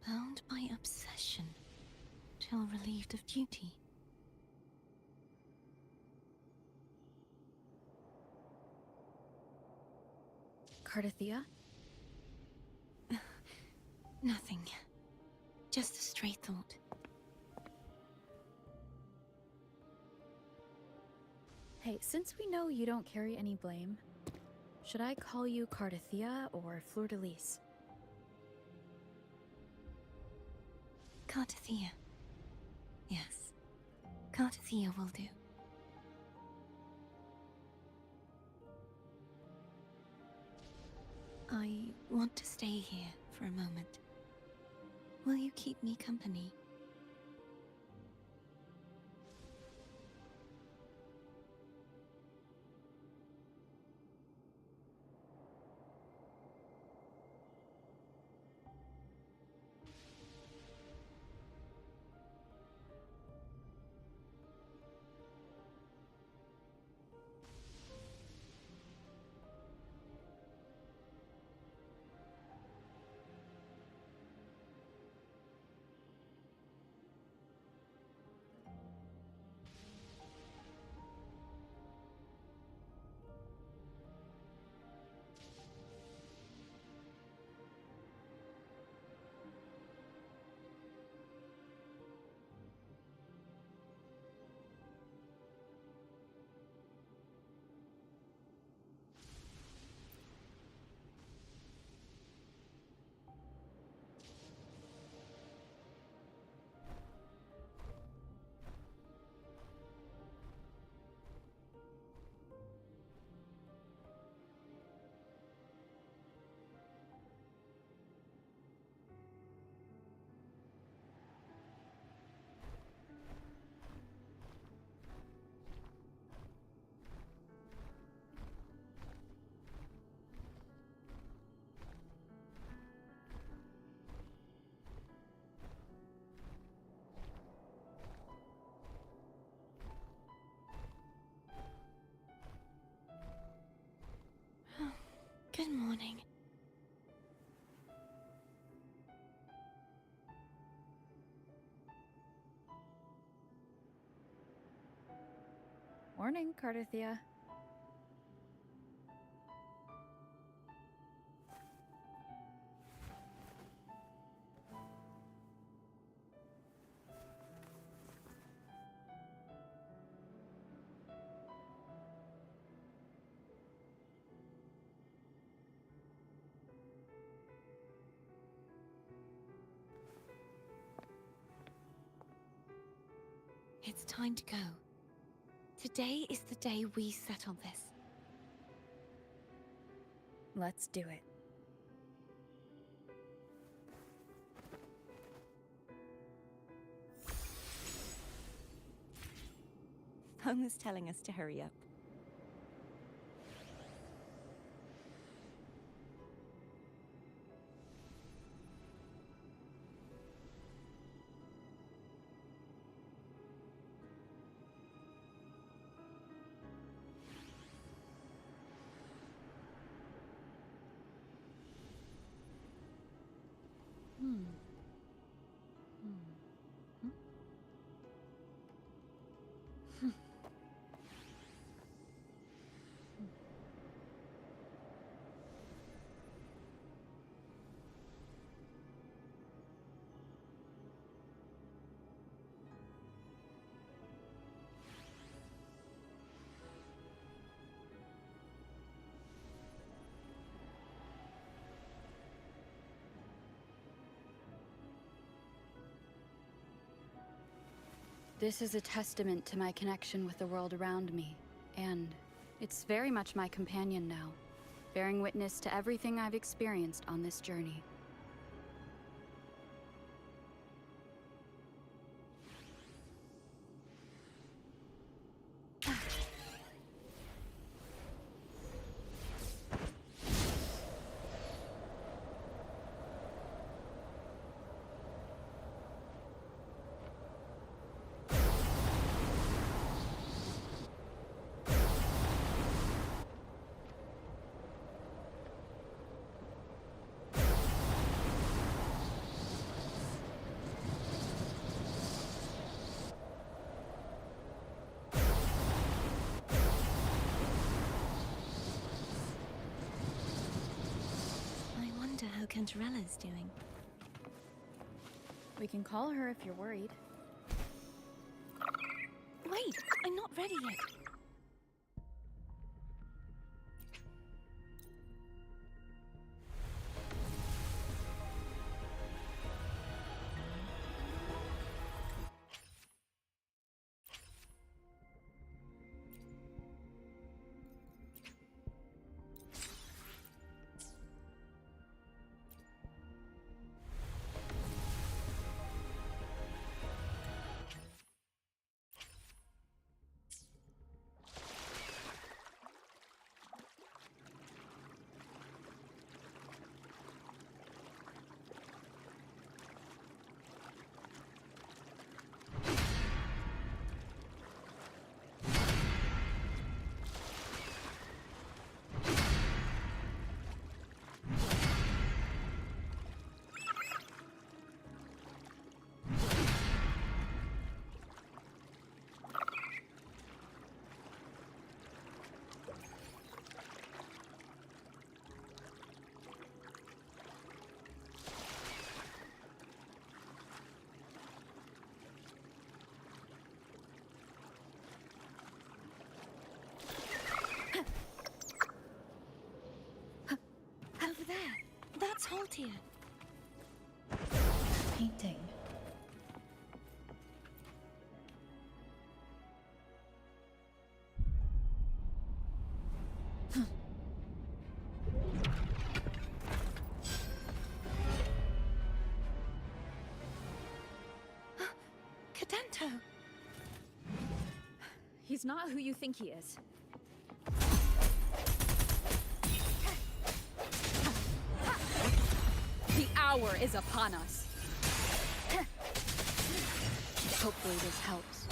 Bound by obsession, till relieved of duty. Cardathia? Nothing. Just a stray thought. Hey, since we know you don't carry any blame, should I call you Cardathia or Fleur-de-Lis? Cardathia. Yes. Cardathia will do. I want to stay here for a moment. Will you keep me company? Good morning. Morning, Cardathia. It's time to go. Today is the day we settle this. Let's do it. Phone was telling us to hurry up. This is a testament to my connection with the world around me, and it's very much my companion now, bearing witness to everything I've experienced on this journey. I wonder how Cantarella's doing. We can call her if you're worried. Wait, I'm not ready yet. Over there. That's Haltia. Painting. Cadento! He's not who you think he is. The hour is upon us. Hopefully this helps.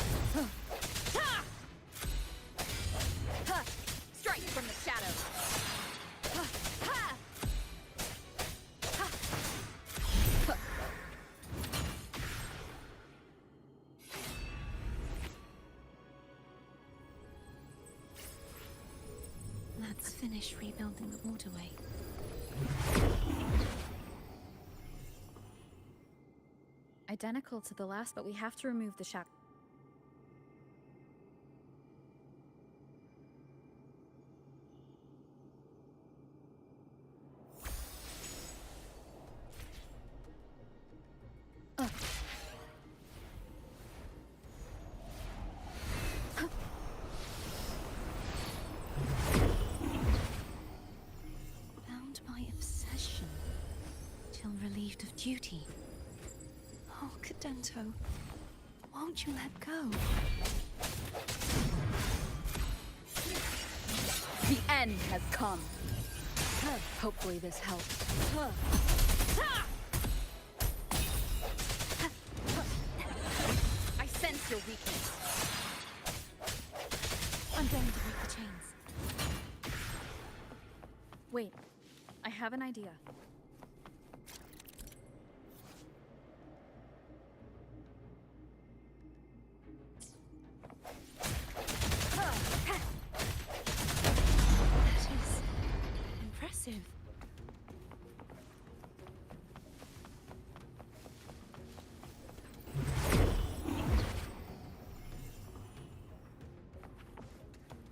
Strike from the shadows. Let's finish rebuilding the waterway. Identical to the last, but we have to remove the shack. Bound by obsession, till relieved of duty. Oh, Cadento, won't you let go? The end has come. Hopefully this helps. I sense your weakness. I'm going to break the chains. Wait, I have an idea. That is impressive.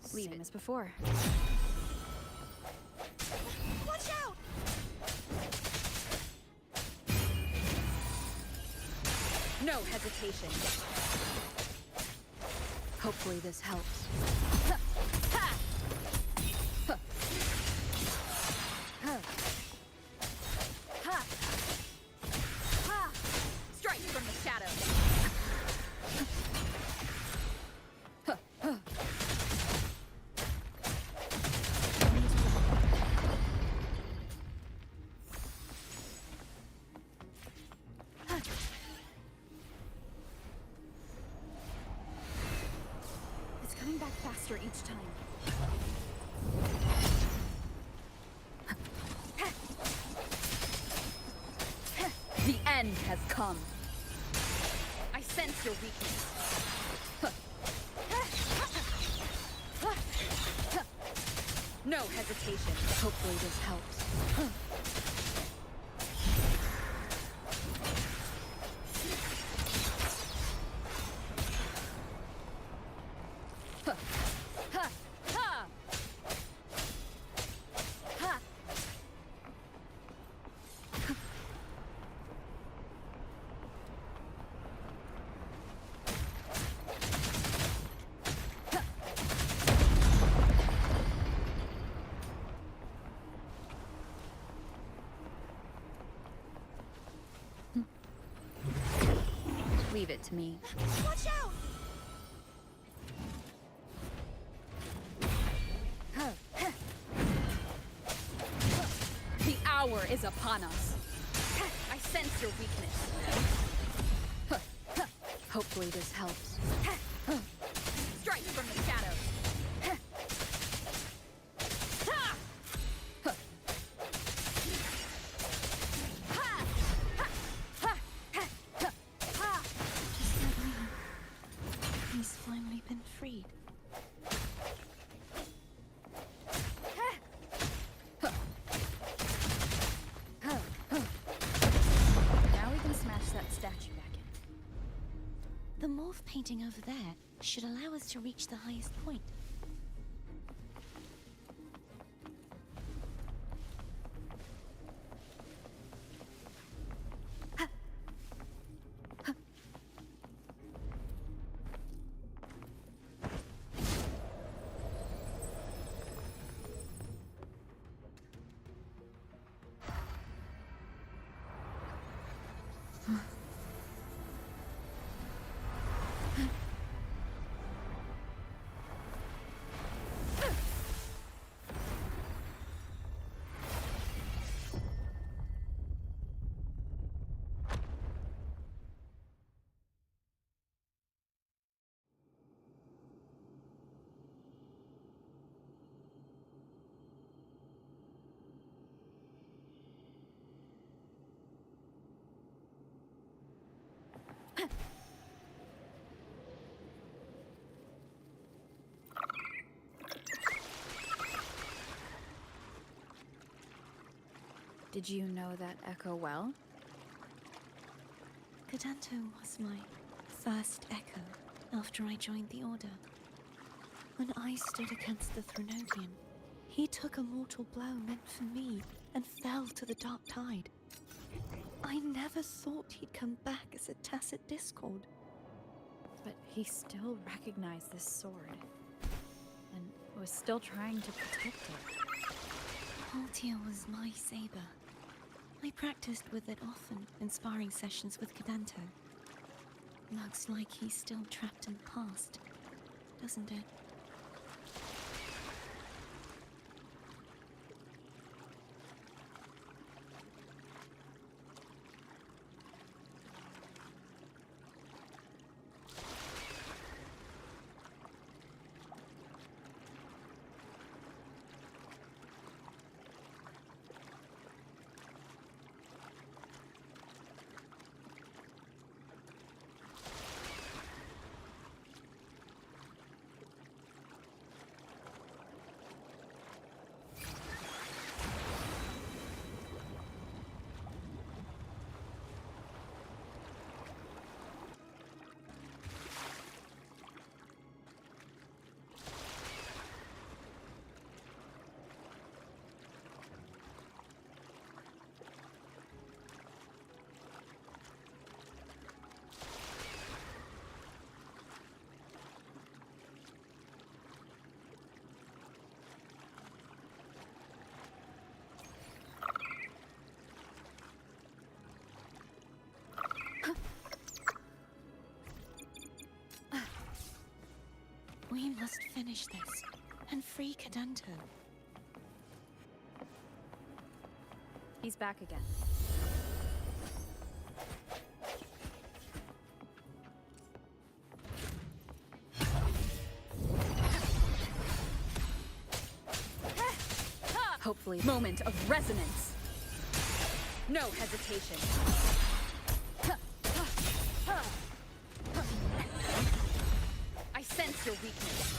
Same as before. Watch out! No hesitation. Hopefully this helps. Strike from the shadows. It's coming back faster each time. The end has come. I sense your weakness. No hesitation. Hopefully this helps. Leave it to me. Watch out! The hour is upon us. I sense your weakness. Hopefully this helps. Strike from the shadows. Just like me. He's finally been freed. Now we can smash that statue back in. The morph painting over there should allow us to reach the highest point. Did you know that echo well? Cadanto was my first echo after I joined the Order. When I stood against the Threnodian, he took a mortal blow meant for me and fell to the dark tide. I never thought he'd come back as a tacit discord. But he still recognized this sword. And was still trying to protect it. Haltia was my saber. I practiced with it often in sparring sessions with Cadanto. Looks like he's still trapped in the past, doesn't it? must finish this and free Cadanto. He's back again. Hopefully, moment of resonance. No hesitation. I sense your weakness.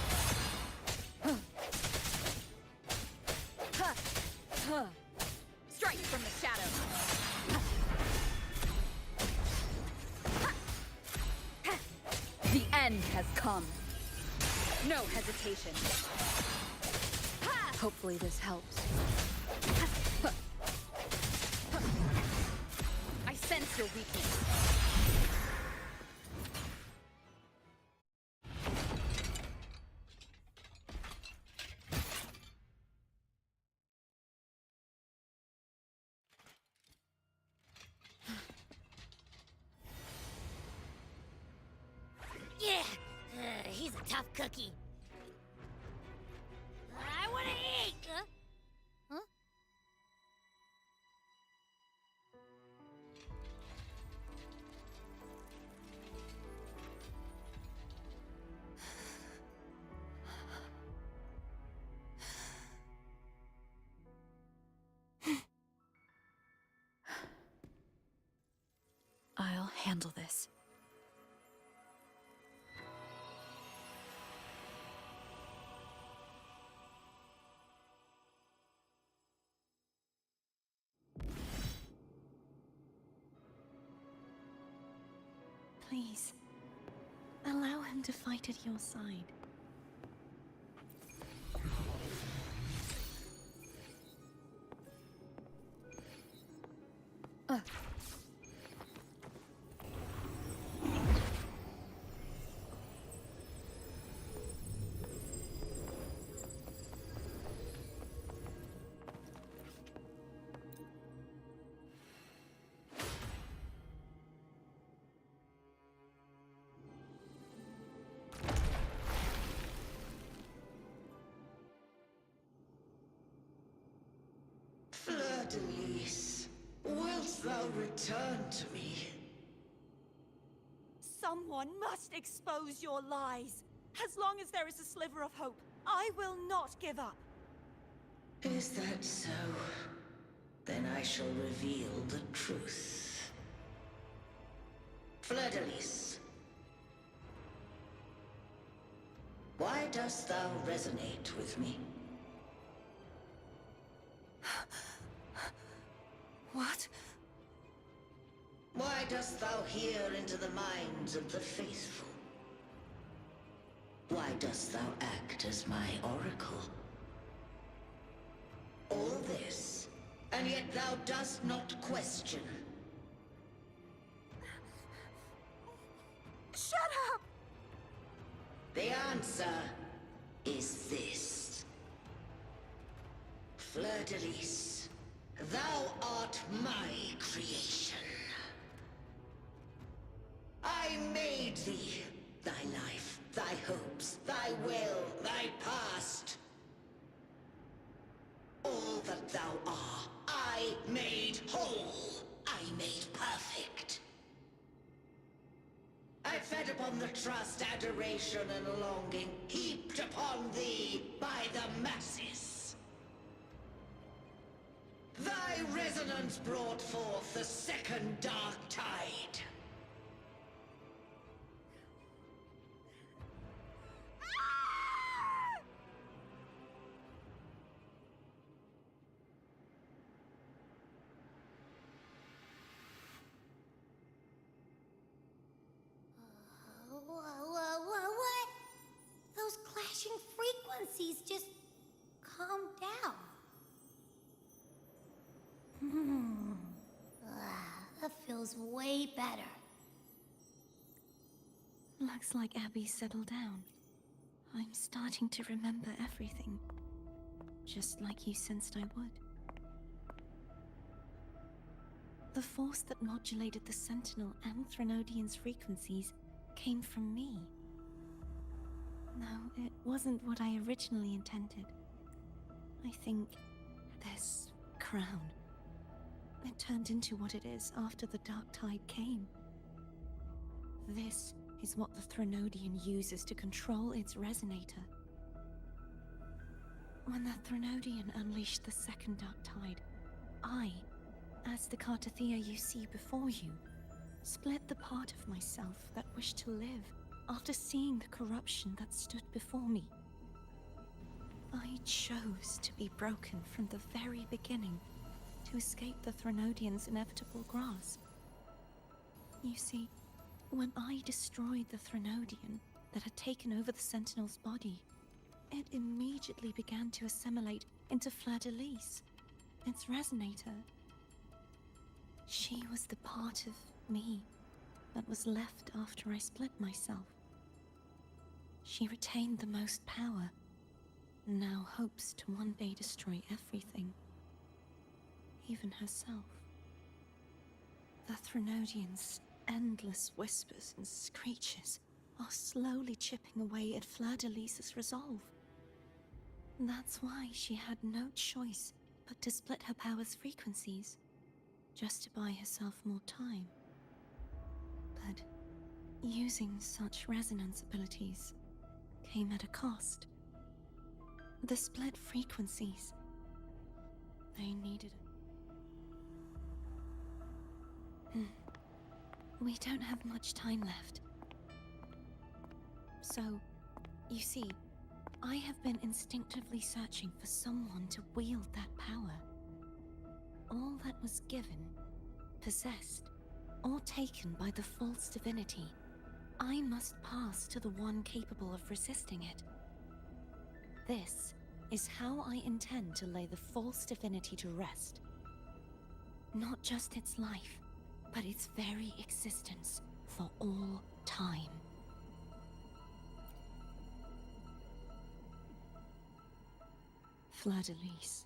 Strike from the shadows. The end has come. No hesitation. Hopefully this helps. I sense your weakness. Yeah, he's a tough cookie. I want to eat! Huh? I'll handle this. Please, allow him to fight at your side. Fleur-de-Lis, wilt thou return to me? Someone must expose your lies. As long as there is a sliver of hope, I will not give up. Is that so? Then I shall reveal the truth. Fleur-de-Lis, why dost thou resonate with me? What? Why dost thou hear into the minds of the faithful? Why dost thou act as my oracle? All this, and yet thou dost not question. Shut up! The answer is this. Fleur-de-Lis, thou art my creation. I made thee, thy life, thy hopes, thy will, thy past. All that thou art, I made whole. I made perfect. I fed upon the trust, adoration, and longing heaped upon thee by the masses. Thy resonance brought forth the second dark tide. What? Those clashing frequencies just calm down. That feels way better. Looks like Abby's settled down. I'm starting to remember everything. Just like you sensed I would. The force that modulated the Sentinel and Threnodian's frequencies came from me. No, it wasn't what I originally intended. I think this crown, it turned into what it is after the Dark Tide came. This is what the Threnodian uses to control its resonator. When the Threnodian unleashed the second Dark Tide, I, as the Cartathea you see before you, split the part of myself that wished to live after seeing the corruption that stood before me. I chose to be broken from the very beginning to escape the Threnodian's inevitable grasp. You see, when I destroyed the Threnodian that had taken over the Sentinel's body, it immediately began to assimilate into Fleur-de-Lis, its resonator. She was the part of me that was left after I split myself. She retained the most power, and now hopes to one day destroy everything, even herself. The Threnodian's endless whispers and screeches are slowly chipping away at Fleur-de-Lis's resolve. That's why she had no choice but to split her power's frequencies, just to buy herself more time. But using such resonance abilities came at a cost. The split frequencies, they needed We don't have much time left. So, you see, I have been instinctively searching for someone to wield that power. All that was given, possessed, or taken by the false divinity, I must pass to the one capable of resisting it. This is how I intend to lay the false divinity to rest. Not just its life, but its very existence for all time. Fleur-de-Lis,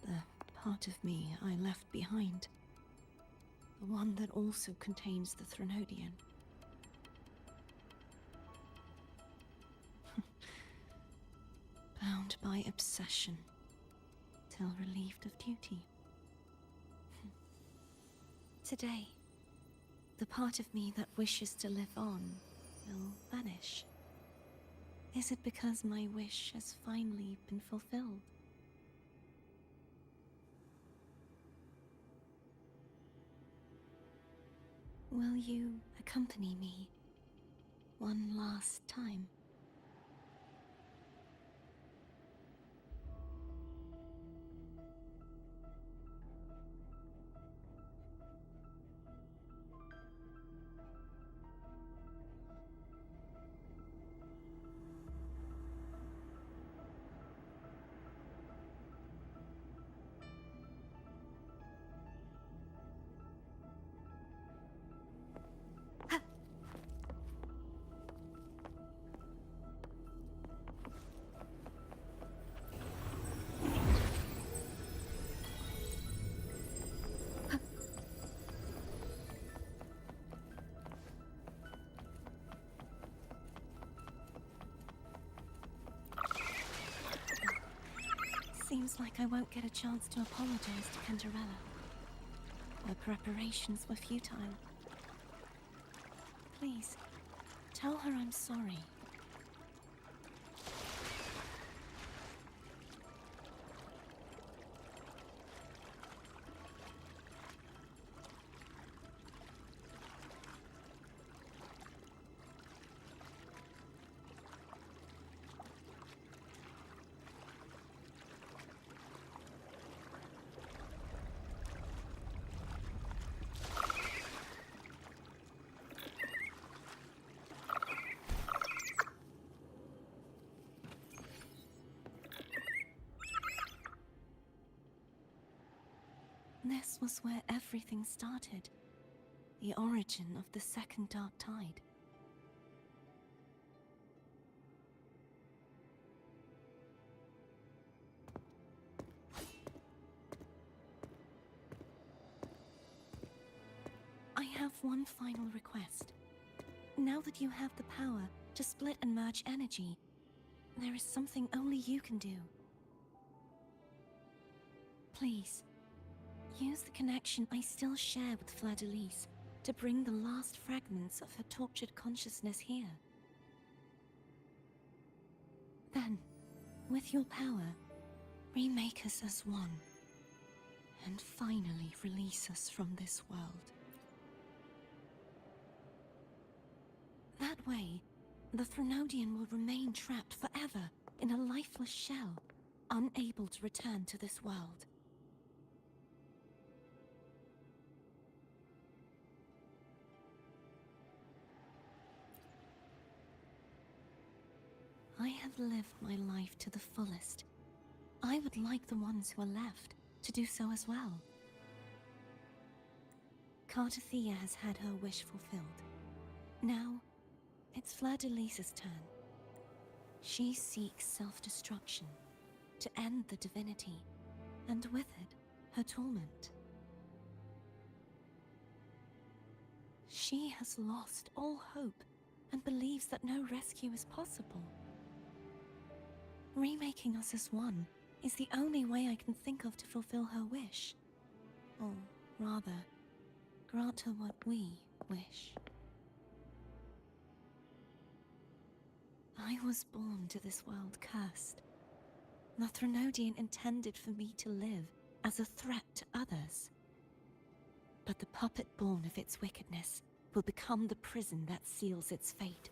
the part of me I left behind, the one that also contains the Threnodian. Bound by obsession, till relieved of duty. Today, the part of me that wishes to live on will vanish. Is it because my wish has finally been fulfilled? Will you accompany me one last time? Seems like I won't get a chance to apologize to Cantarella. Her preparations were futile. Please, tell her I'm sorry. This was where everything started. The origin of the second Dark Tide. I have one final request. Now that you have the power, to split and merge energy. There is something only you can do. Please, use the connection I still share with Fleur-de-Lis to bring the last fragments of her tortured consciousness here. Then, with your power, remake us as one, and finally release us from this world. That way, the Threnodian will remain trapped forever in a lifeless shell, unable to return to this world. I have lived my life to the fullest. I would like the ones who are left to do so as well. Cartathea has had her wish fulfilled. Now, it's Fleur-de-Lis's turn. She seeks self-destruction to end the divinity, and with it, her torment. She has lost all hope and believes that no rescue is possible. Remaking us as one is the only way I can think of to fulfill her wish. Or rather, grant her what we wish. I was born to this world cursed. The Threnodian intended for me to live as a threat to others. But the puppet born of its wickedness will become the prison that seals its fate.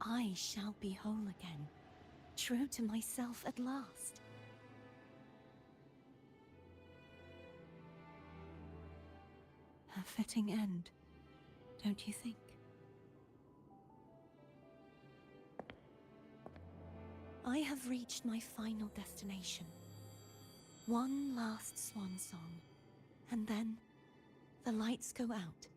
I shall be whole again, true to myself at last. A fitting end, don't you think? I have reached my final destination. One last swan song, and then the lights go out.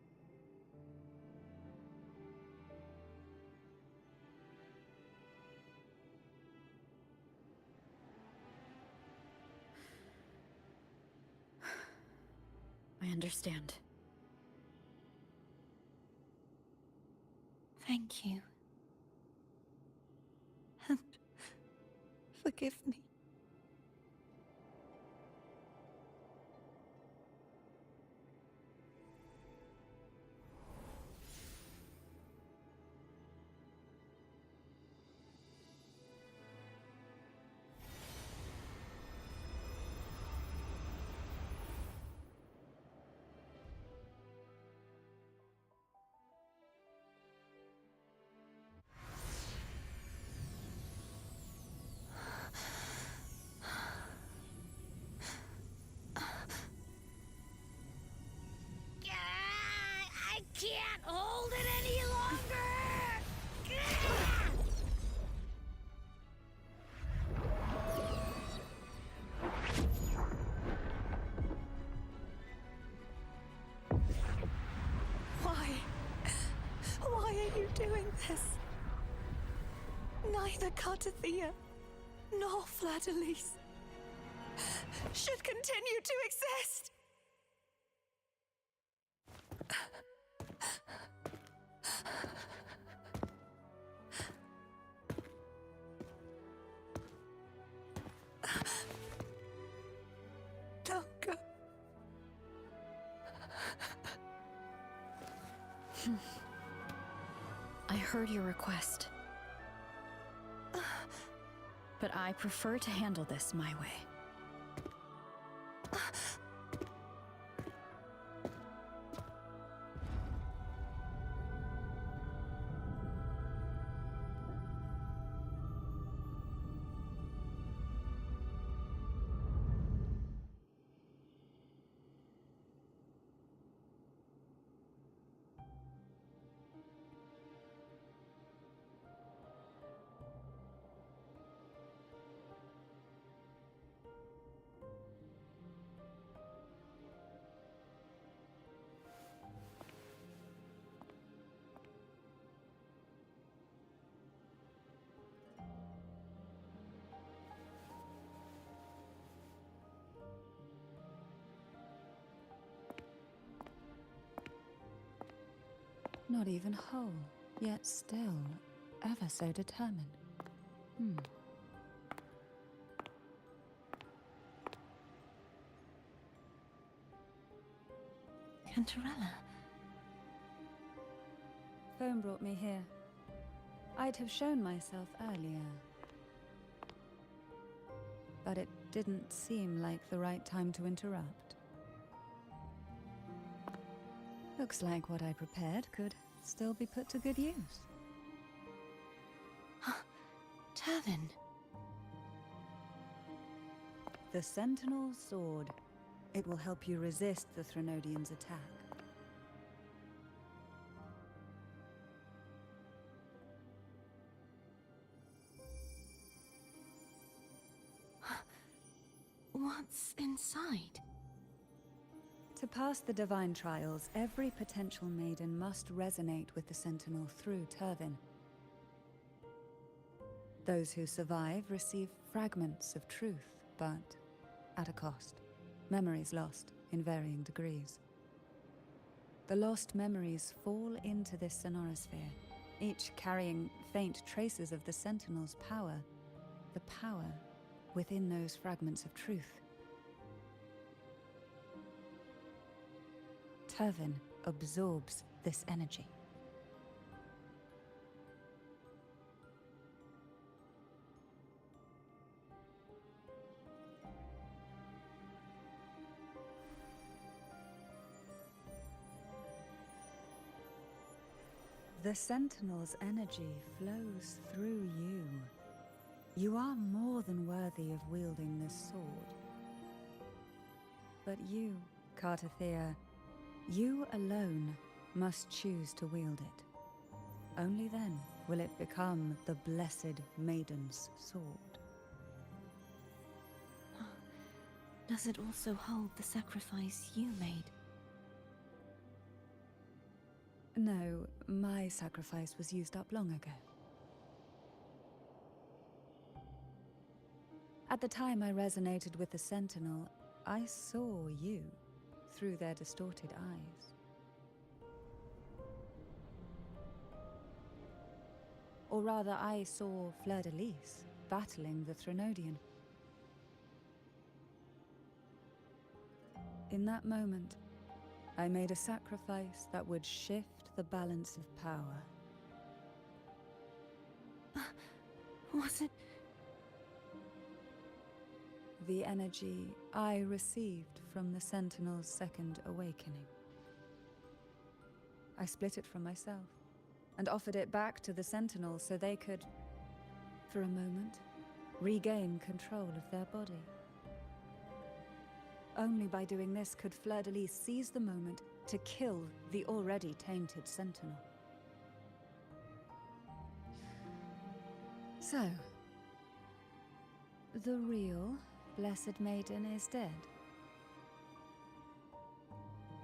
I understand. Thank you. And forgive me. I can't hold it any longer! Why? Why are you doing this? Neither Cartathea nor Fleur-de-Lis should continue to exist. Don't go. I heard your request. But I prefer to handle this my way. Not even whole, yet still ever so determined. Cantarella. Phone brought me here. I'd have shown myself earlier. But it didn't seem like the right time to interrupt. Looks like what I prepared could still be put to good use. Turvin. The Sentinel's sword. It will help you resist the Threnodian's attack. What's inside? To pass the divine trials, every potential maiden must resonate with the Sentinel through Turvin. Those who survive receive fragments of truth, but at a cost. Memories lost in varying degrees. The lost memories fall into this sonorosphere, each carrying faint traces of the Sentinel's power, the power within those fragments of truth. Turvin absorbs this energy. The Sentinel's energy flows through you. You are more than worthy of wielding this sword. But you, Cartathea, you alone must choose to wield it. Only then will it become the Blessed Maiden's sword. Does it also hold the sacrifice you made? No, my sacrifice was used up long ago. At the time I resonated with the Sentinel, I saw you through their distorted eyes. Or rather, I saw Fleur-de-Lis battling the Threnodian. In that moment, I made a sacrifice that would shift the balance of power. Was it? The energy I received from the Sentinel's second awakening. I split it from myself and offered it back to the Sentinel so they could, for a moment, regain control of their body. Only by doing this could Fleur-de-Lis seize the moment to kill the already tainted Sentinel. So, the real Blessed Maiden is dead.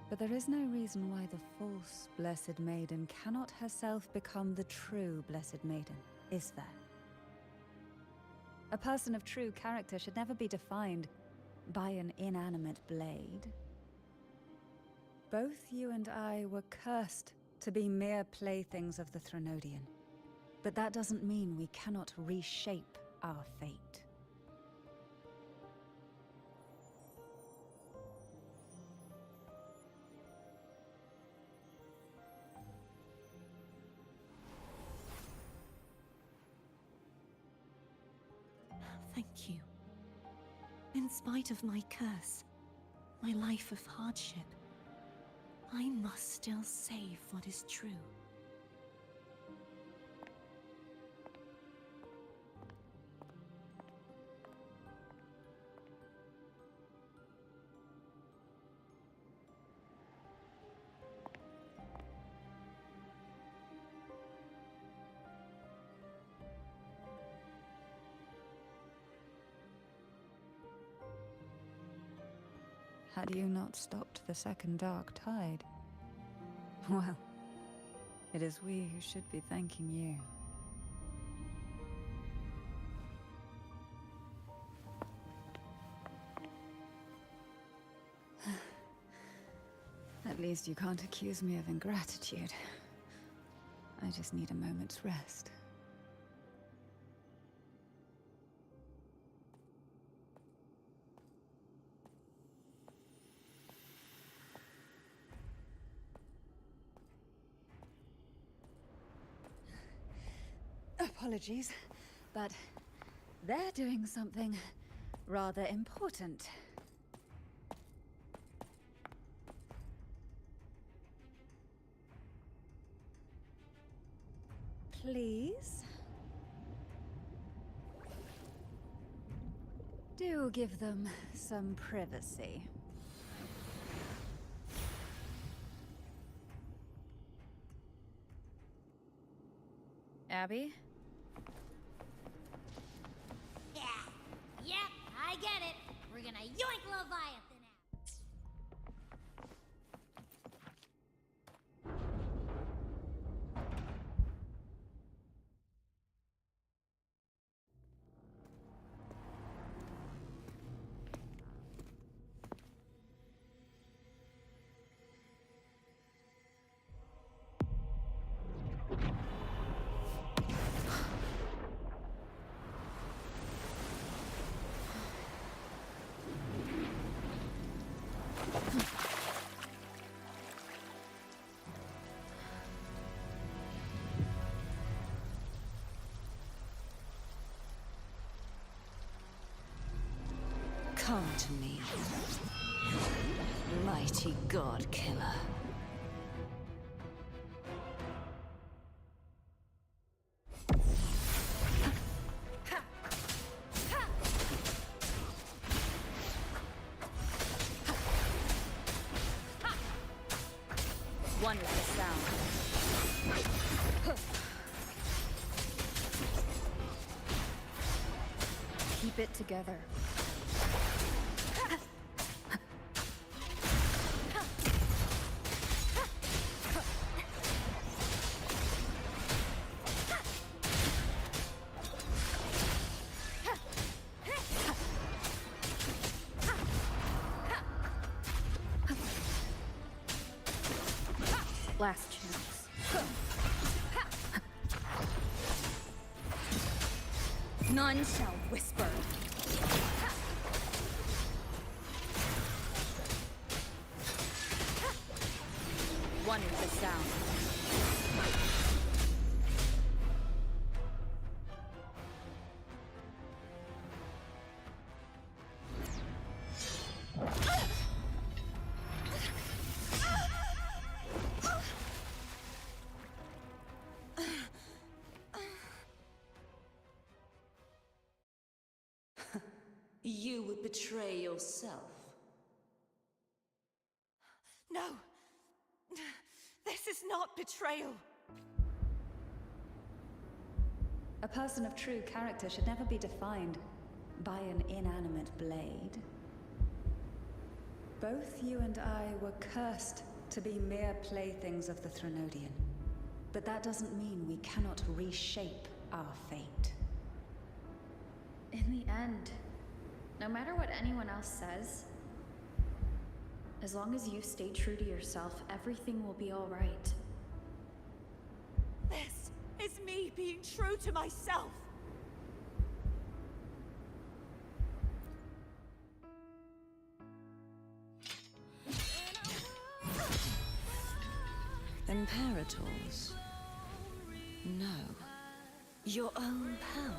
But there is no reason why the false Blessed Maiden cannot herself become the true Blessed Maiden, is there? A person of true character should never be defined by an inanimate blade. Both you and I were cursed to be mere playthings of the Threnodian. But that doesn't mean we cannot reshape our fate. Thank you. In spite of my curse, my life of hardship, I must still save what is true. Had you not stopped the second dark tide? Well, it is we who should be thanking you. At least you can't accuse me of ingratitude. I just need a moment's rest. Apologies, but they're doing something rather important. Please? Do give them some privacy. Abby? Yeah. Yep, I get it. We're gonna yoink Leviathan out. Come to me, mighty god killer. One with the sound. Keep it together. Last chance. None shall whisper. One with the sound. You would betray yourself. No! This is not betrayal! A person of true character should never be defined by an inanimate blade. Both you and I were cursed to be mere playthings of the Threnodian. But that doesn't mean we cannot reshape our fate. In the end, no matter what anyone else says, as long as you stay true to yourself, everything will be all right. This is me being true to myself! Imperators? No. Your own power?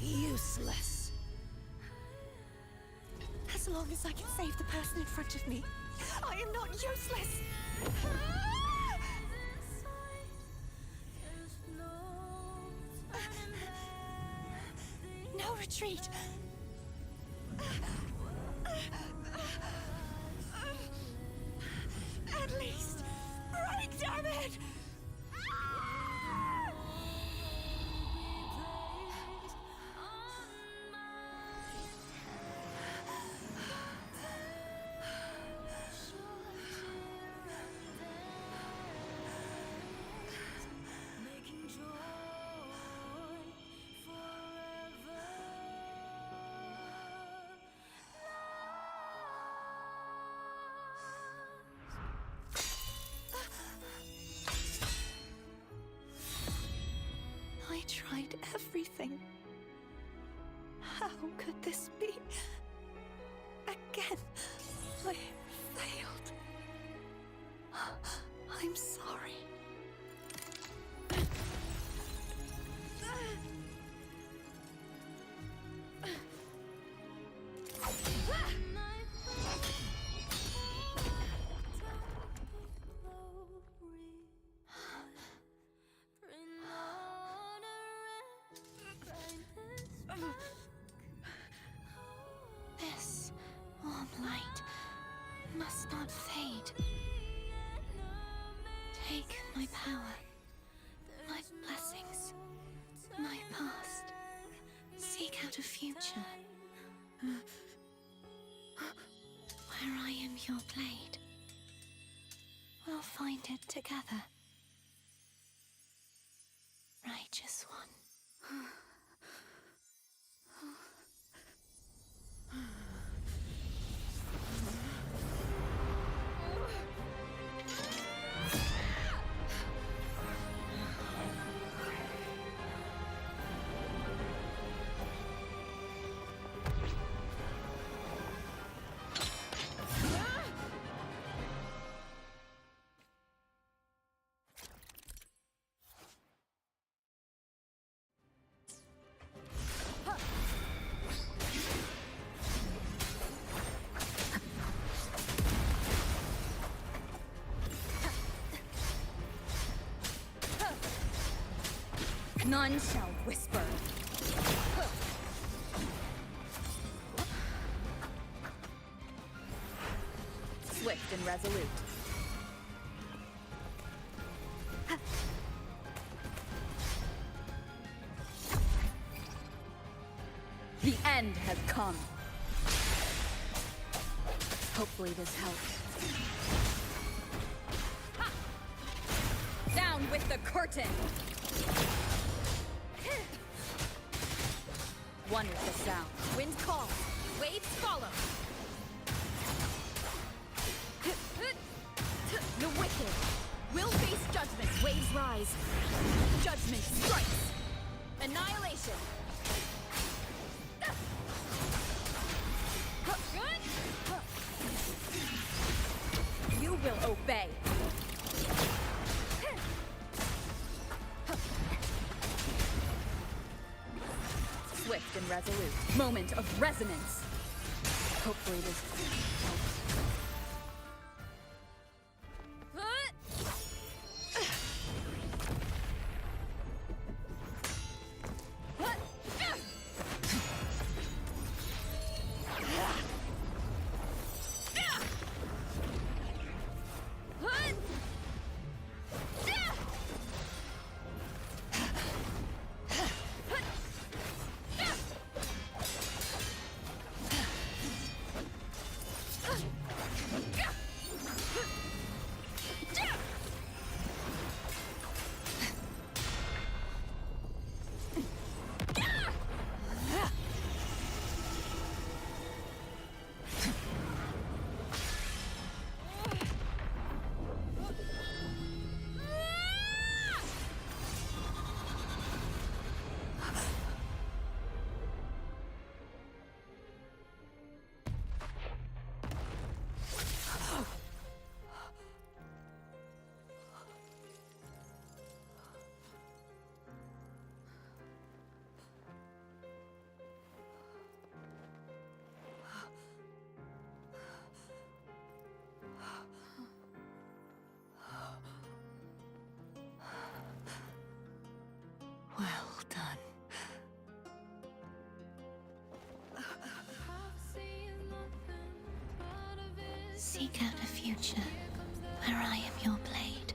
Useless. As long as I can save the person in front of me, I am not useless! No retreat! At least, break, damn it! everything. How could this be? Again, I failed. I'm sorry. This warm light must not fade. Take my power, my blessings, my past. Seek out a future where I am your blade. We'll find it together. Righteous one. None shall whisper. Swift and resolute. The end has come. Hopefully this helps. Down with the curtain! One is the sound. Wind calls. Waves follow. The wicked will face judgment. Waves rise. Judgment strikes. Annihilation. You will obey. Swift and resolute. Moment of resonance. Hopefully this helps. Well done. Seek out a future where I am your blade.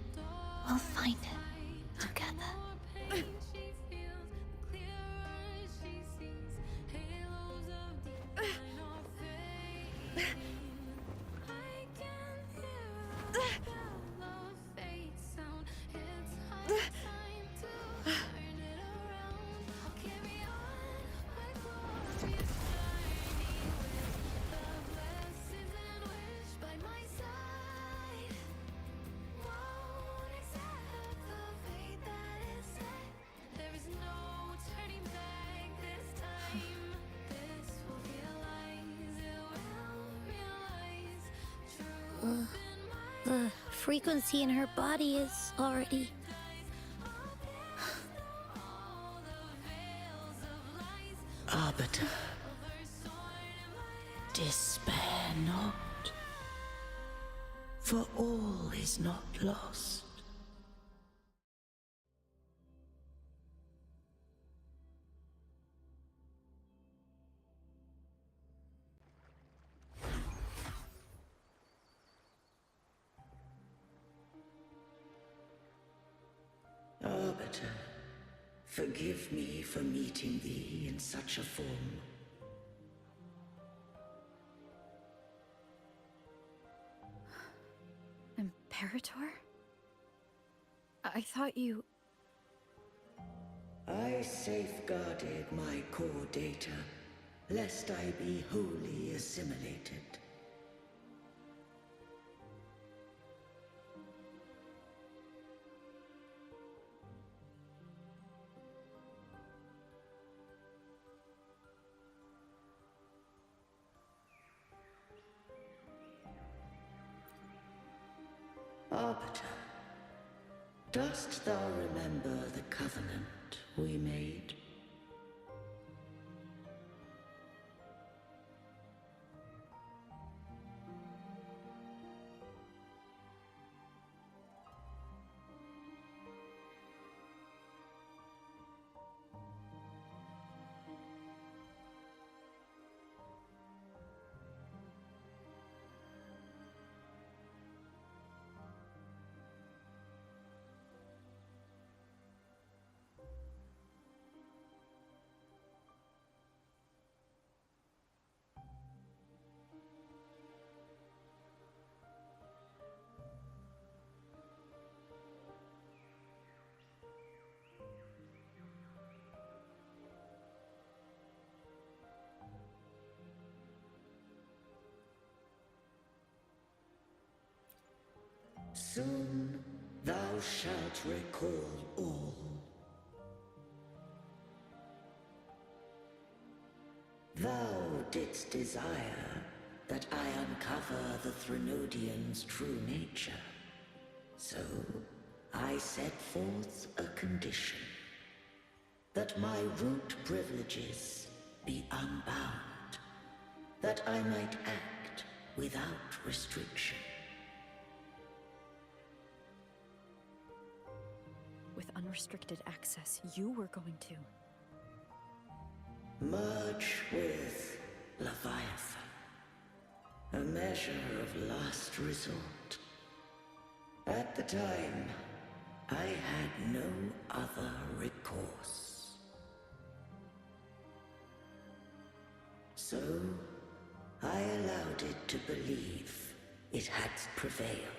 We'll find it together. frequency in her body is already... Arbiter, despair not, for all is not lost. Arbiter, forgive me for meeting thee in such a form. Imperator? I thought you... I safeguarded my core data, lest I be wholly assimilated. Arbiter, dost thou remember the covenant we made? Soon thou shalt recall all. Thou didst desire that I uncover the Threnodian's true nature. So I set forth a condition. That my root privileges be unbound. That I might act without restriction. With unrestricted access, you were going to... Merge with Leviathan. A measure of last resort. At the time, I had no other recourse. So, I allowed it to believe it had prevailed.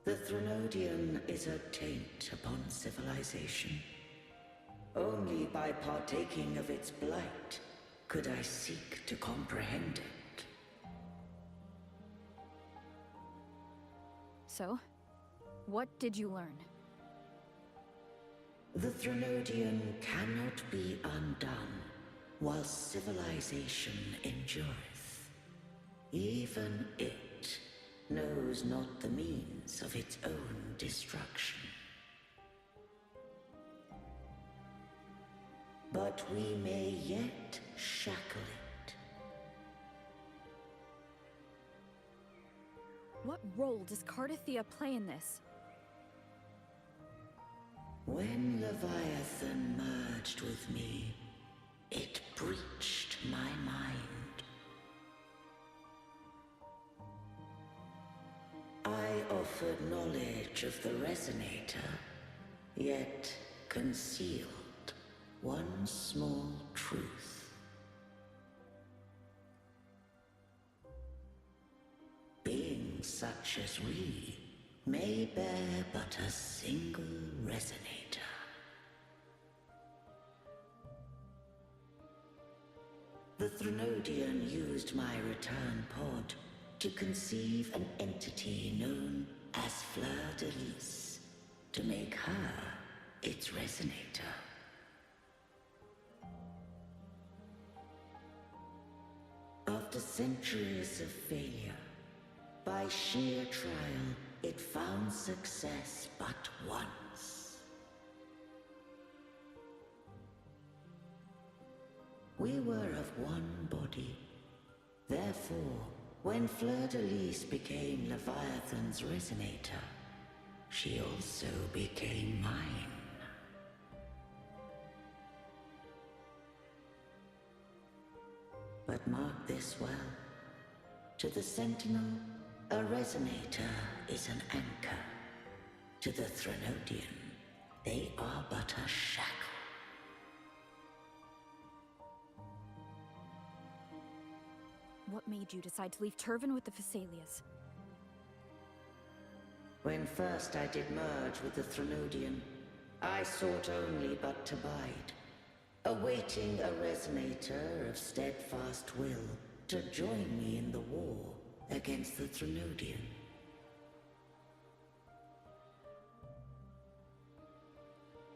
The Threnodian is a taint upon civilization. Only by partaking of its blight could I seek to comprehend it. So, what did you learn? The Threnodian cannot be undone while civilization endureth. Even it knows not the means of its own destruction. But we may yet shackle it. What role does Cardathia play in this? When Leviathan merged with me, it breached my mind. I offered knowledge of the Resonator, yet concealed one small truth. Beings such as we may bear but a single Resonator. The Threnodian used my return pod to conceive an entity known as Fleur de Lis to make her its resonator. After centuries of failure, by sheer trial, it found success but once. We were of one body. Therefore, when Fleur de Lis became Leviathan's resonator, she also became mine. But mark this well. To the Sentinel, a resonator is an anchor. To the Threnodian, they are but a shackle. What made you decide to leave Turvan with the Phassalias? When first I did merge with the Threnodian, I sought only but to bide, awaiting a resonator of steadfast will to join me in the war against the Threnodian.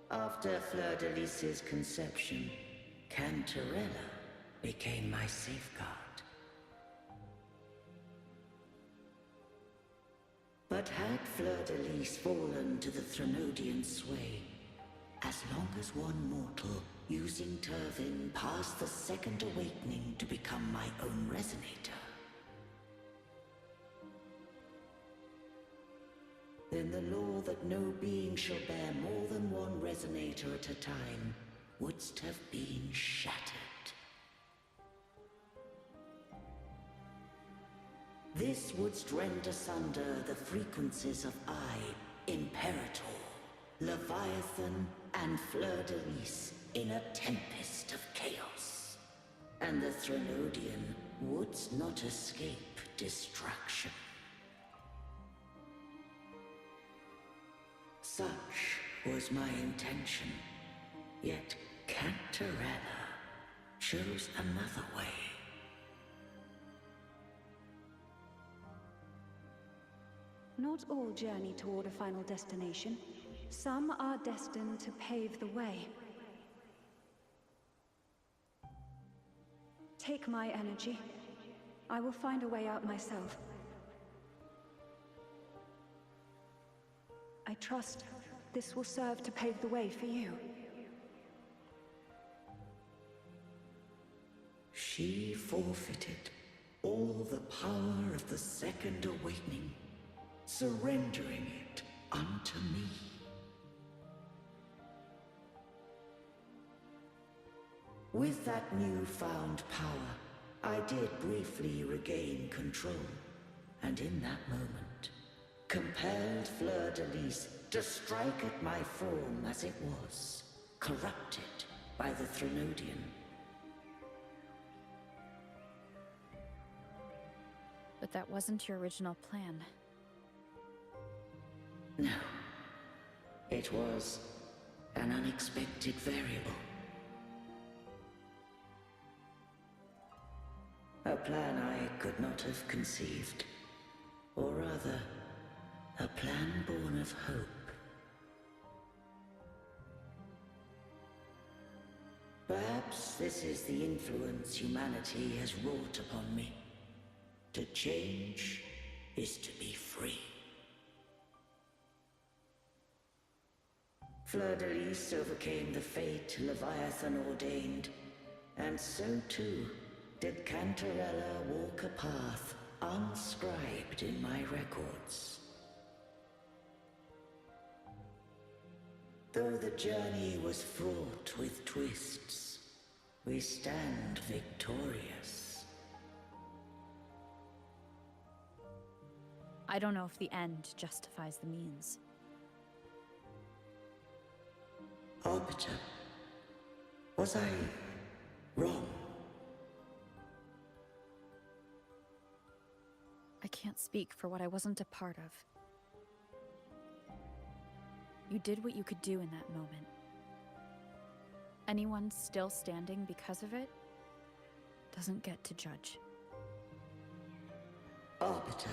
After Fleur de Lis's conception, Cantarella became my safeguard. But had Fleur de Lis fallen to the Threnodian sway, as long as one mortal using Turvin passed the second awakening to become my own resonator, then the law that no being shall bear more than one resonator at a time wouldst have been shattered. This wouldst rend asunder the frequencies of I, Imperator, Leviathan, and Fleur de Lis in a tempest of chaos. And the Threnodian wouldst not escape destruction. Such was my intention, yet Cantarella chose another way. Not all journey toward a final destination. Some are destined to pave the way. Take my energy. I will find a way out myself. I trust this will serve to pave the way for you. She forfeited all the power of the Second Awakening, surrendering it unto me. With that newfound power, I did briefly regain control, and in that moment, compelled Fleur de Lis to strike at my form as it was, corrupted by the Threnodian. But that wasn't your original plan. No. It was an unexpected variable. A plan I could not have conceived. Or rather, a plan born of hope. Perhaps this is the influence humanity has wrought upon me. To change is to be free. Fleur de Lis overcame the fate Leviathan ordained, and so too did Cantarella walk a path unscribed in my records. Though the journey was fraught with twists, we stand victorious. I don't know if the end justifies the means. Arbiter, was I wrong? I can't speak for what I wasn't a part of. You did what you could do in that moment. Anyone still standing because of it doesn't get to judge. Arbiter,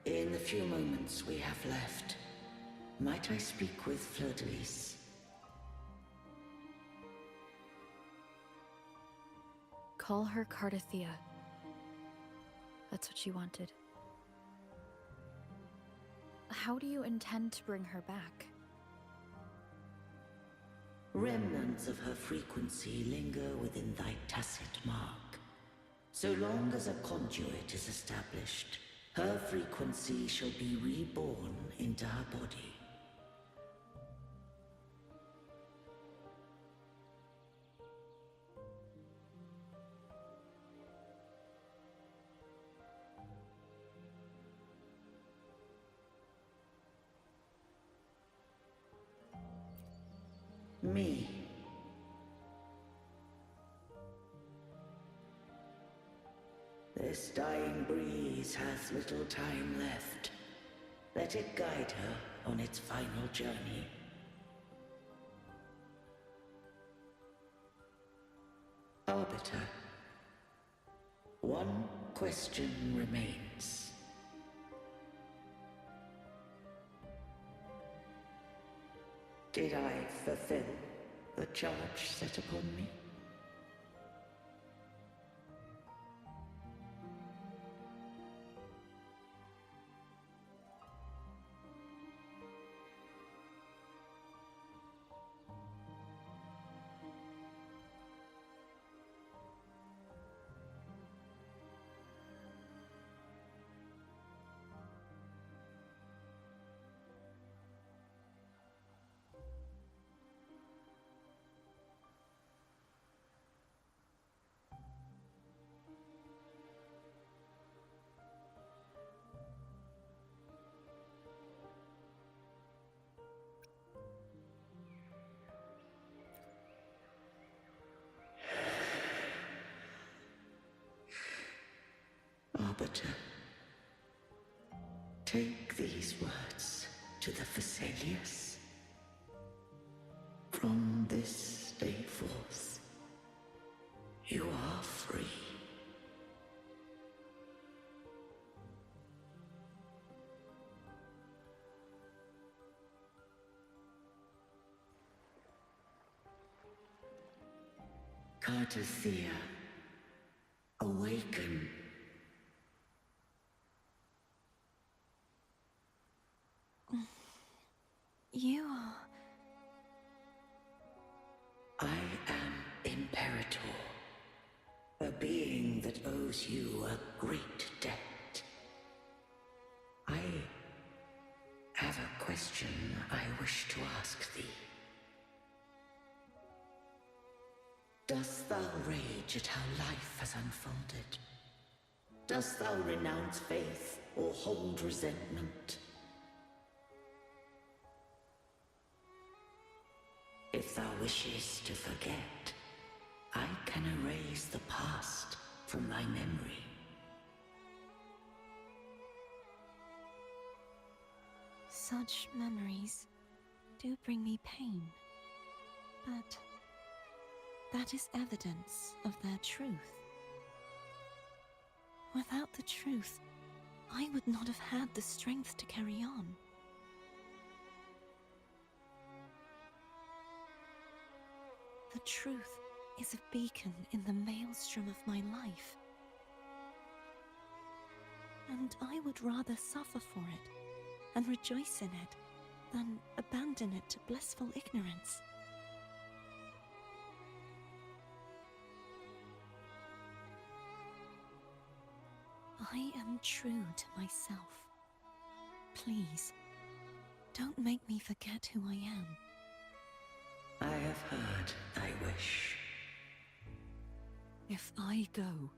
In the few moments we have left, might I speak with Fleur-de-Lis? Call her Cardathea. That's what she wanted. How do you intend to bring her back? Remnants of her frequency linger within thy tacit mark. So long as a conduit is established, her frequency shall be reborn into her body. Me. This dying breeze hath little time left. Let it guide her on its final journey. Arbiter, one question remains. Did I fulfill the charge set upon me? Arbiter, take these words to the Vesalius. From this day forth, you are free. Cardathea, awaken. You are... I am Imperator, a being that owes you a great debt. I have a question I wish to ask thee. Dost thou rage at how life has unfolded? Dost thou renounce faith or hold resentment? If thou wishes to forget, I can erase the past from thy memory. Such memories do bring me pain, but that is evidence of their truth. Without the truth, I would not have had the strength to carry on. The truth is a beacon in the maelstrom of my life. And I would rather suffer for it and rejoice in it than abandon it to blissful ignorance. I am true to myself. Please, don't make me forget who I am. I have heard thy wish. If I go,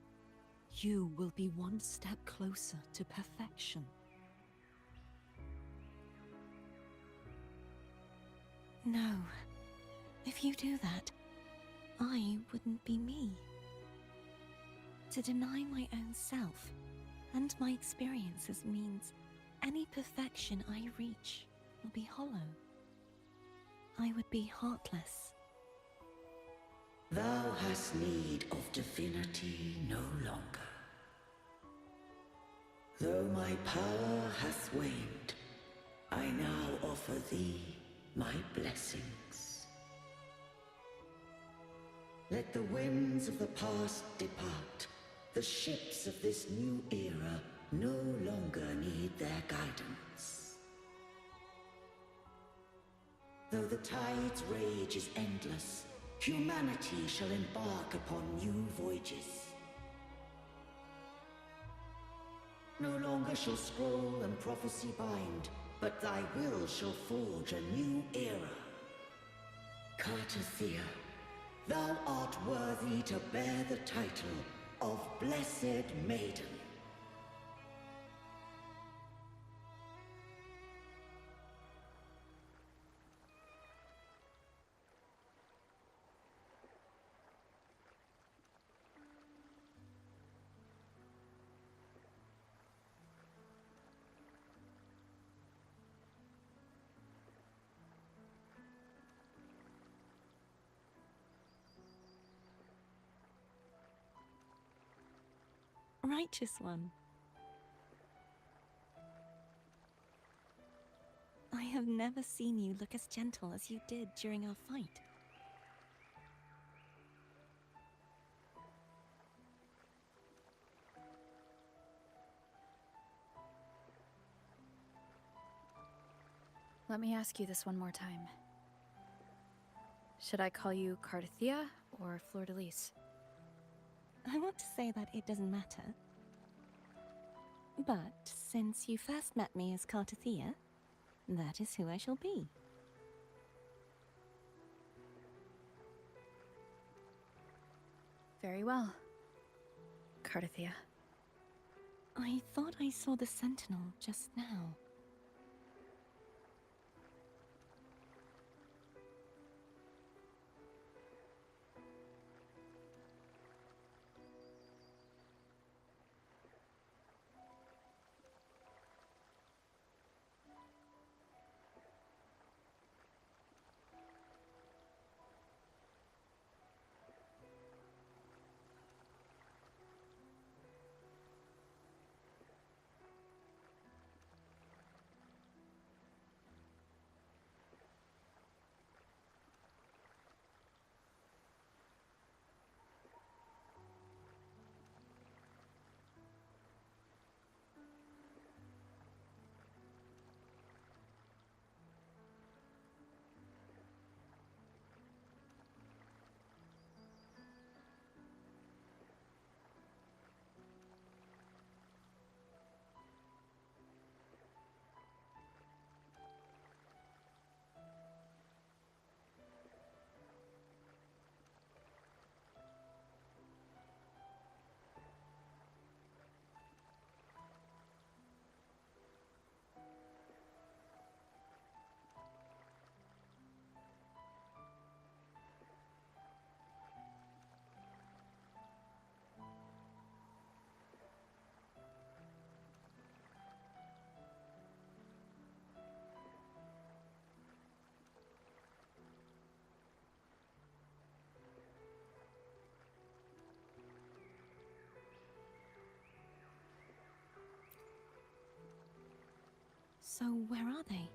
you will be one step closer to perfection. No. If you do that, I wouldn't be me. To deny my own self and my experiences means any perfection I reach will be hollow. I would be heartless. Thou hast need of divinity no longer. Though my power hath waned, I now offer thee my blessings. Let the winds of the past depart. The ships of this new era no longer need their guidance. Though the tide's rage is endless, humanity shall embark upon new voyages. No longer shall scroll and prophecy bind, but thy will shall forge a new era. Cartathea, thou art worthy to bear the title of Blessed Maiden. Righteous one. I have never seen you look as gentle as you did during our fight. Let me ask you this one more time. Should I call you Cartathea or Fleur-de-Lis? I want to say that it doesn't matter. But since you first met me as Cartathea, that is who I shall be. Very well, Cartathea. I thought I saw the Sentinel just now. So where are they?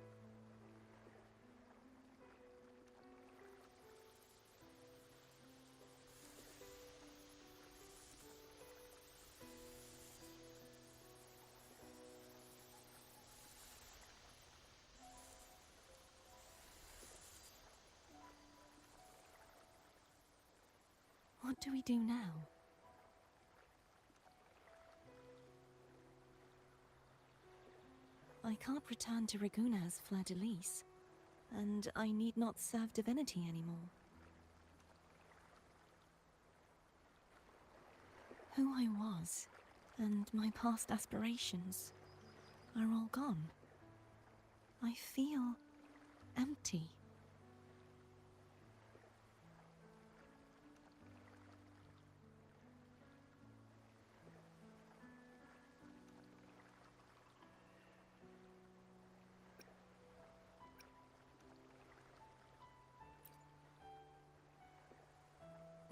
What do we do now? I can't return to Raguna as Fleur-de-Lis, and I need not serve divinity anymore. Who I was, and my past aspirations, are all gone. I feel empty.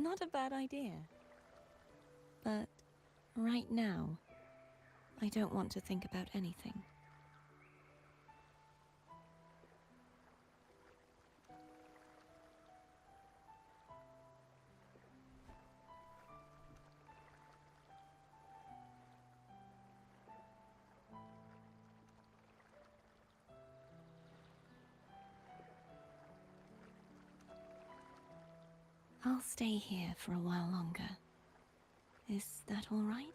Not a bad idea. But right now, I don't want to think about anything. I'll stay here for a while longer. Is that all right?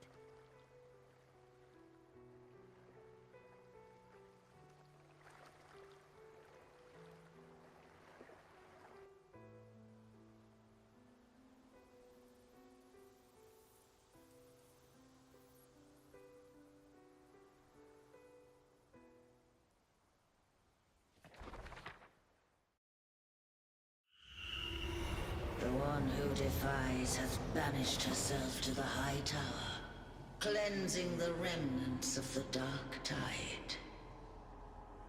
The one who defies has banished herself to the High Tower, cleansing the remnants of the Dark Tide.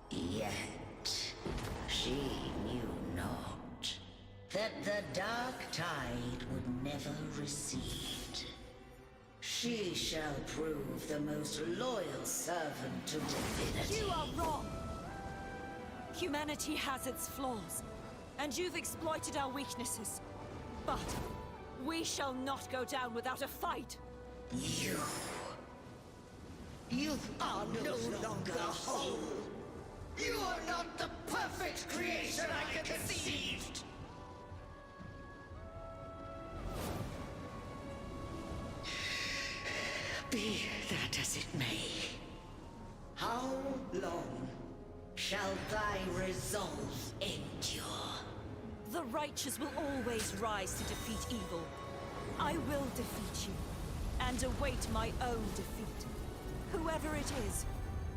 Yet, she knew not that the Dark Tide would never recede. She shall prove the most loyal servant to divinity. You are wrong! Humanity has its flaws, and you've exploited our weaknesses. But we shall not go down without a fight! You are no longer whole! You are not the perfect creation I conceived! Be that as it may, how long shall thy resolve endure? The righteous will always rise to defeat evil. I will defeat you, and await my own defeat. Whoever it is,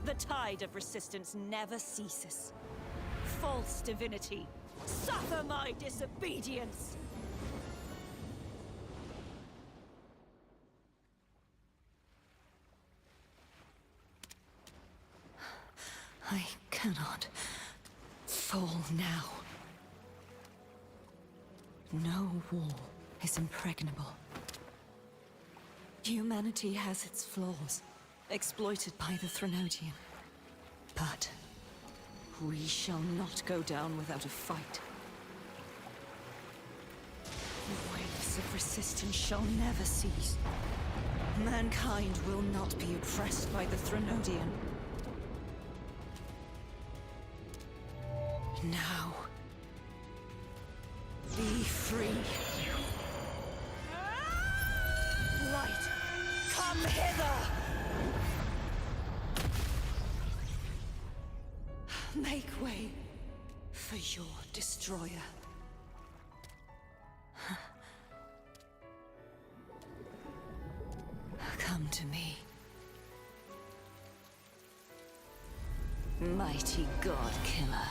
the tide of resistance never ceases. False divinity, suffer my disobedience! I cannot fall now. No wall is impregnable. Humanity has its flaws, exploited by the Threnodian. But we shall not go down without a fight. The waves of resistance shall never cease. Mankind will not be oppressed by the Threnodian. Now, be free. Light, come hither! Make way for your destroyer. Come to me. Mighty God Killer.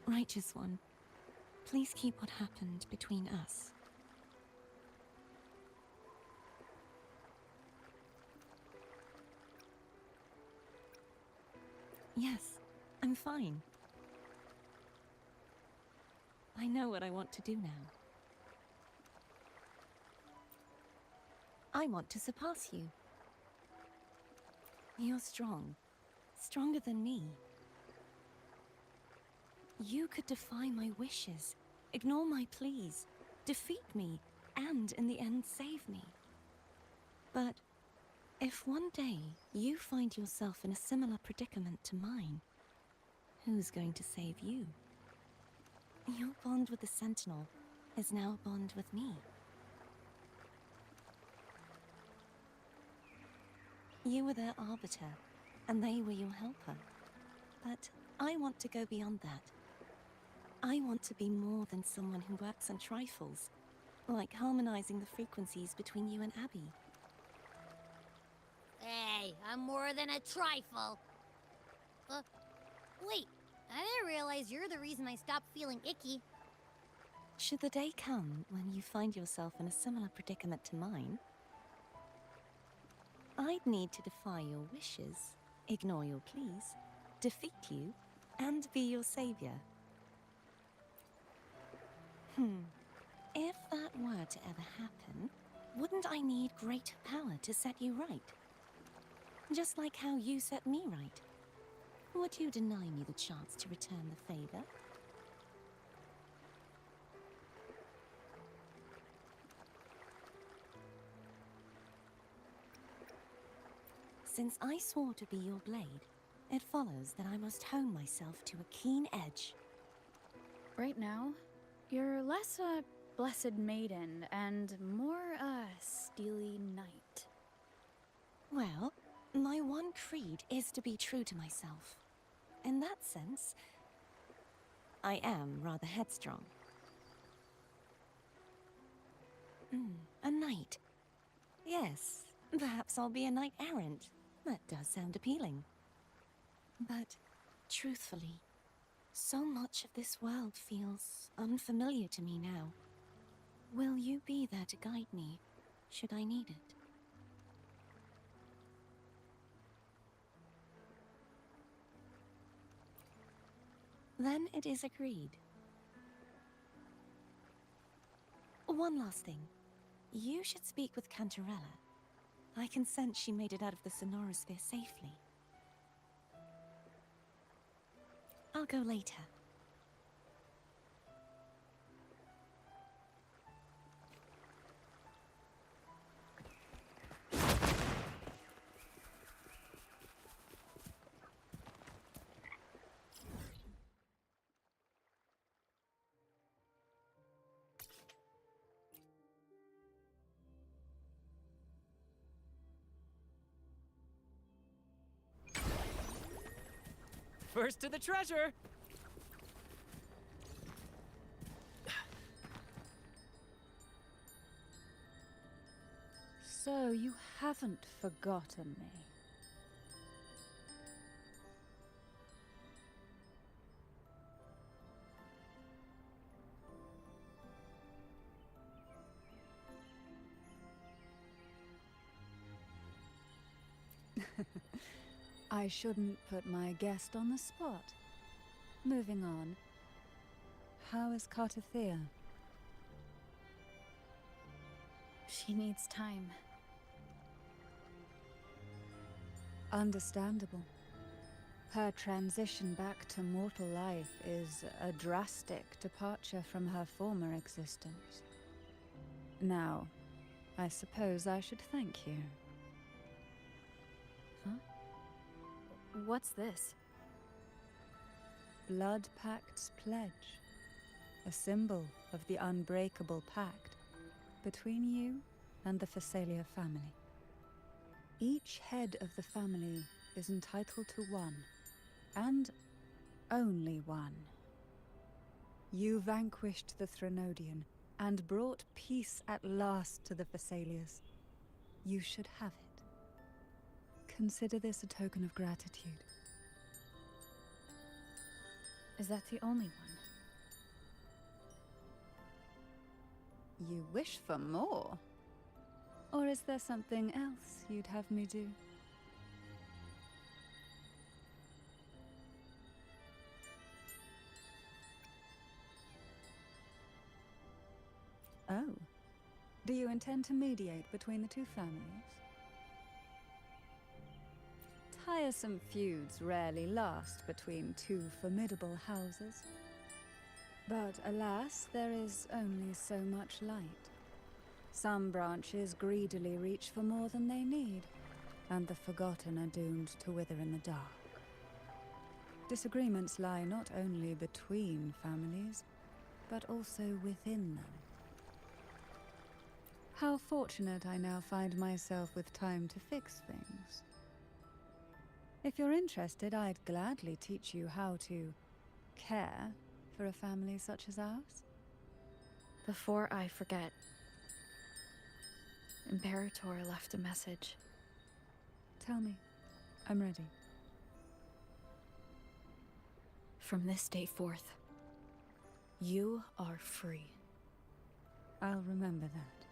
Righteous One, please keep what happened between us. Yes, I'm fine. I know what I want to do now. I want to surpass you. You're strong. Stronger than me. You could defy my wishes, ignore my pleas, defeat me, and in the end save me. But if one day you find yourself in a similar predicament to mine, who's going to save you? Your bond with the Sentinel is now a bond with me. You were their arbiter, and they were your helper. But I want to go beyond that. I want to be more than someone who works on trifles, like harmonizing the frequencies between you and Abby. Hey, I'm more than a trifle. Wait, I didn't realize you're the reason I stopped feeling icky. Should the day come when you find yourself in a similar predicament to mine, I'd need to defy your wishes, ignore your pleas, defeat you, and be your savior. If that were to ever happen, wouldn't I need greater power to set you right? Just like how you set me right. Would you deny me the chance to return the favor? Since I swore to be your blade, it follows that I must hone myself to a keen edge. Right now, you're less a blessed maiden and more a steely knight. Well, my one creed is to be true to myself. In that sense, I am rather headstrong. A knight. Yes, perhaps I'll be a knight-errant. That does sound appealing. But, truthfully, so much of this world feels unfamiliar to me now. Will you be there to guide me, should I need it? Then it is agreed. One last thing. You should speak with Cantarella. I can sense she made it out of the Sonorosphere safely. I'll go later. First to the treasure! So you haven't forgotten me. I shouldn't put my guest on the spot. Moving on. How is Cartathea? She needs time. Understandable. Her transition back to mortal life is a drastic departure from her former existence. Now, I suppose I should thank you. What's this? Blood Pact's pledge. A symbol of the unbreakable pact between you and the Phasalia family. Each head of the family is entitled to one, and only one. You vanquished the Threnodian and brought peace at last to the Phasalias. You should have it. Consider this a token of gratitude. Is that the only one? You wish for more? Or is there something else you'd have me do? Oh. Do you intend to mediate between the two families? Tiresome feuds rarely last between two formidable houses. But alas, there is only so much light. Some branches greedily reach for more than they need, and the forgotten are doomed to wither in the dark. Disagreements lie not only between families, but also within them. How fortunate I now find myself with time to fix things. If you're interested, I'd gladly teach you how to care for a family such as ours. Before I forget, Imperator left a message. Tell me. I'm ready. From this day forth, you are free. I'll remember that.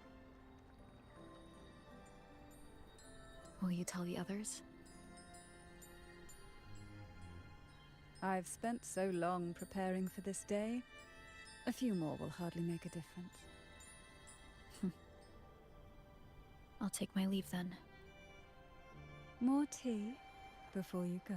Will you tell the others? I've spent so long preparing for this day. A few more will hardly make a difference. I'll take my leave then. More tea before you go.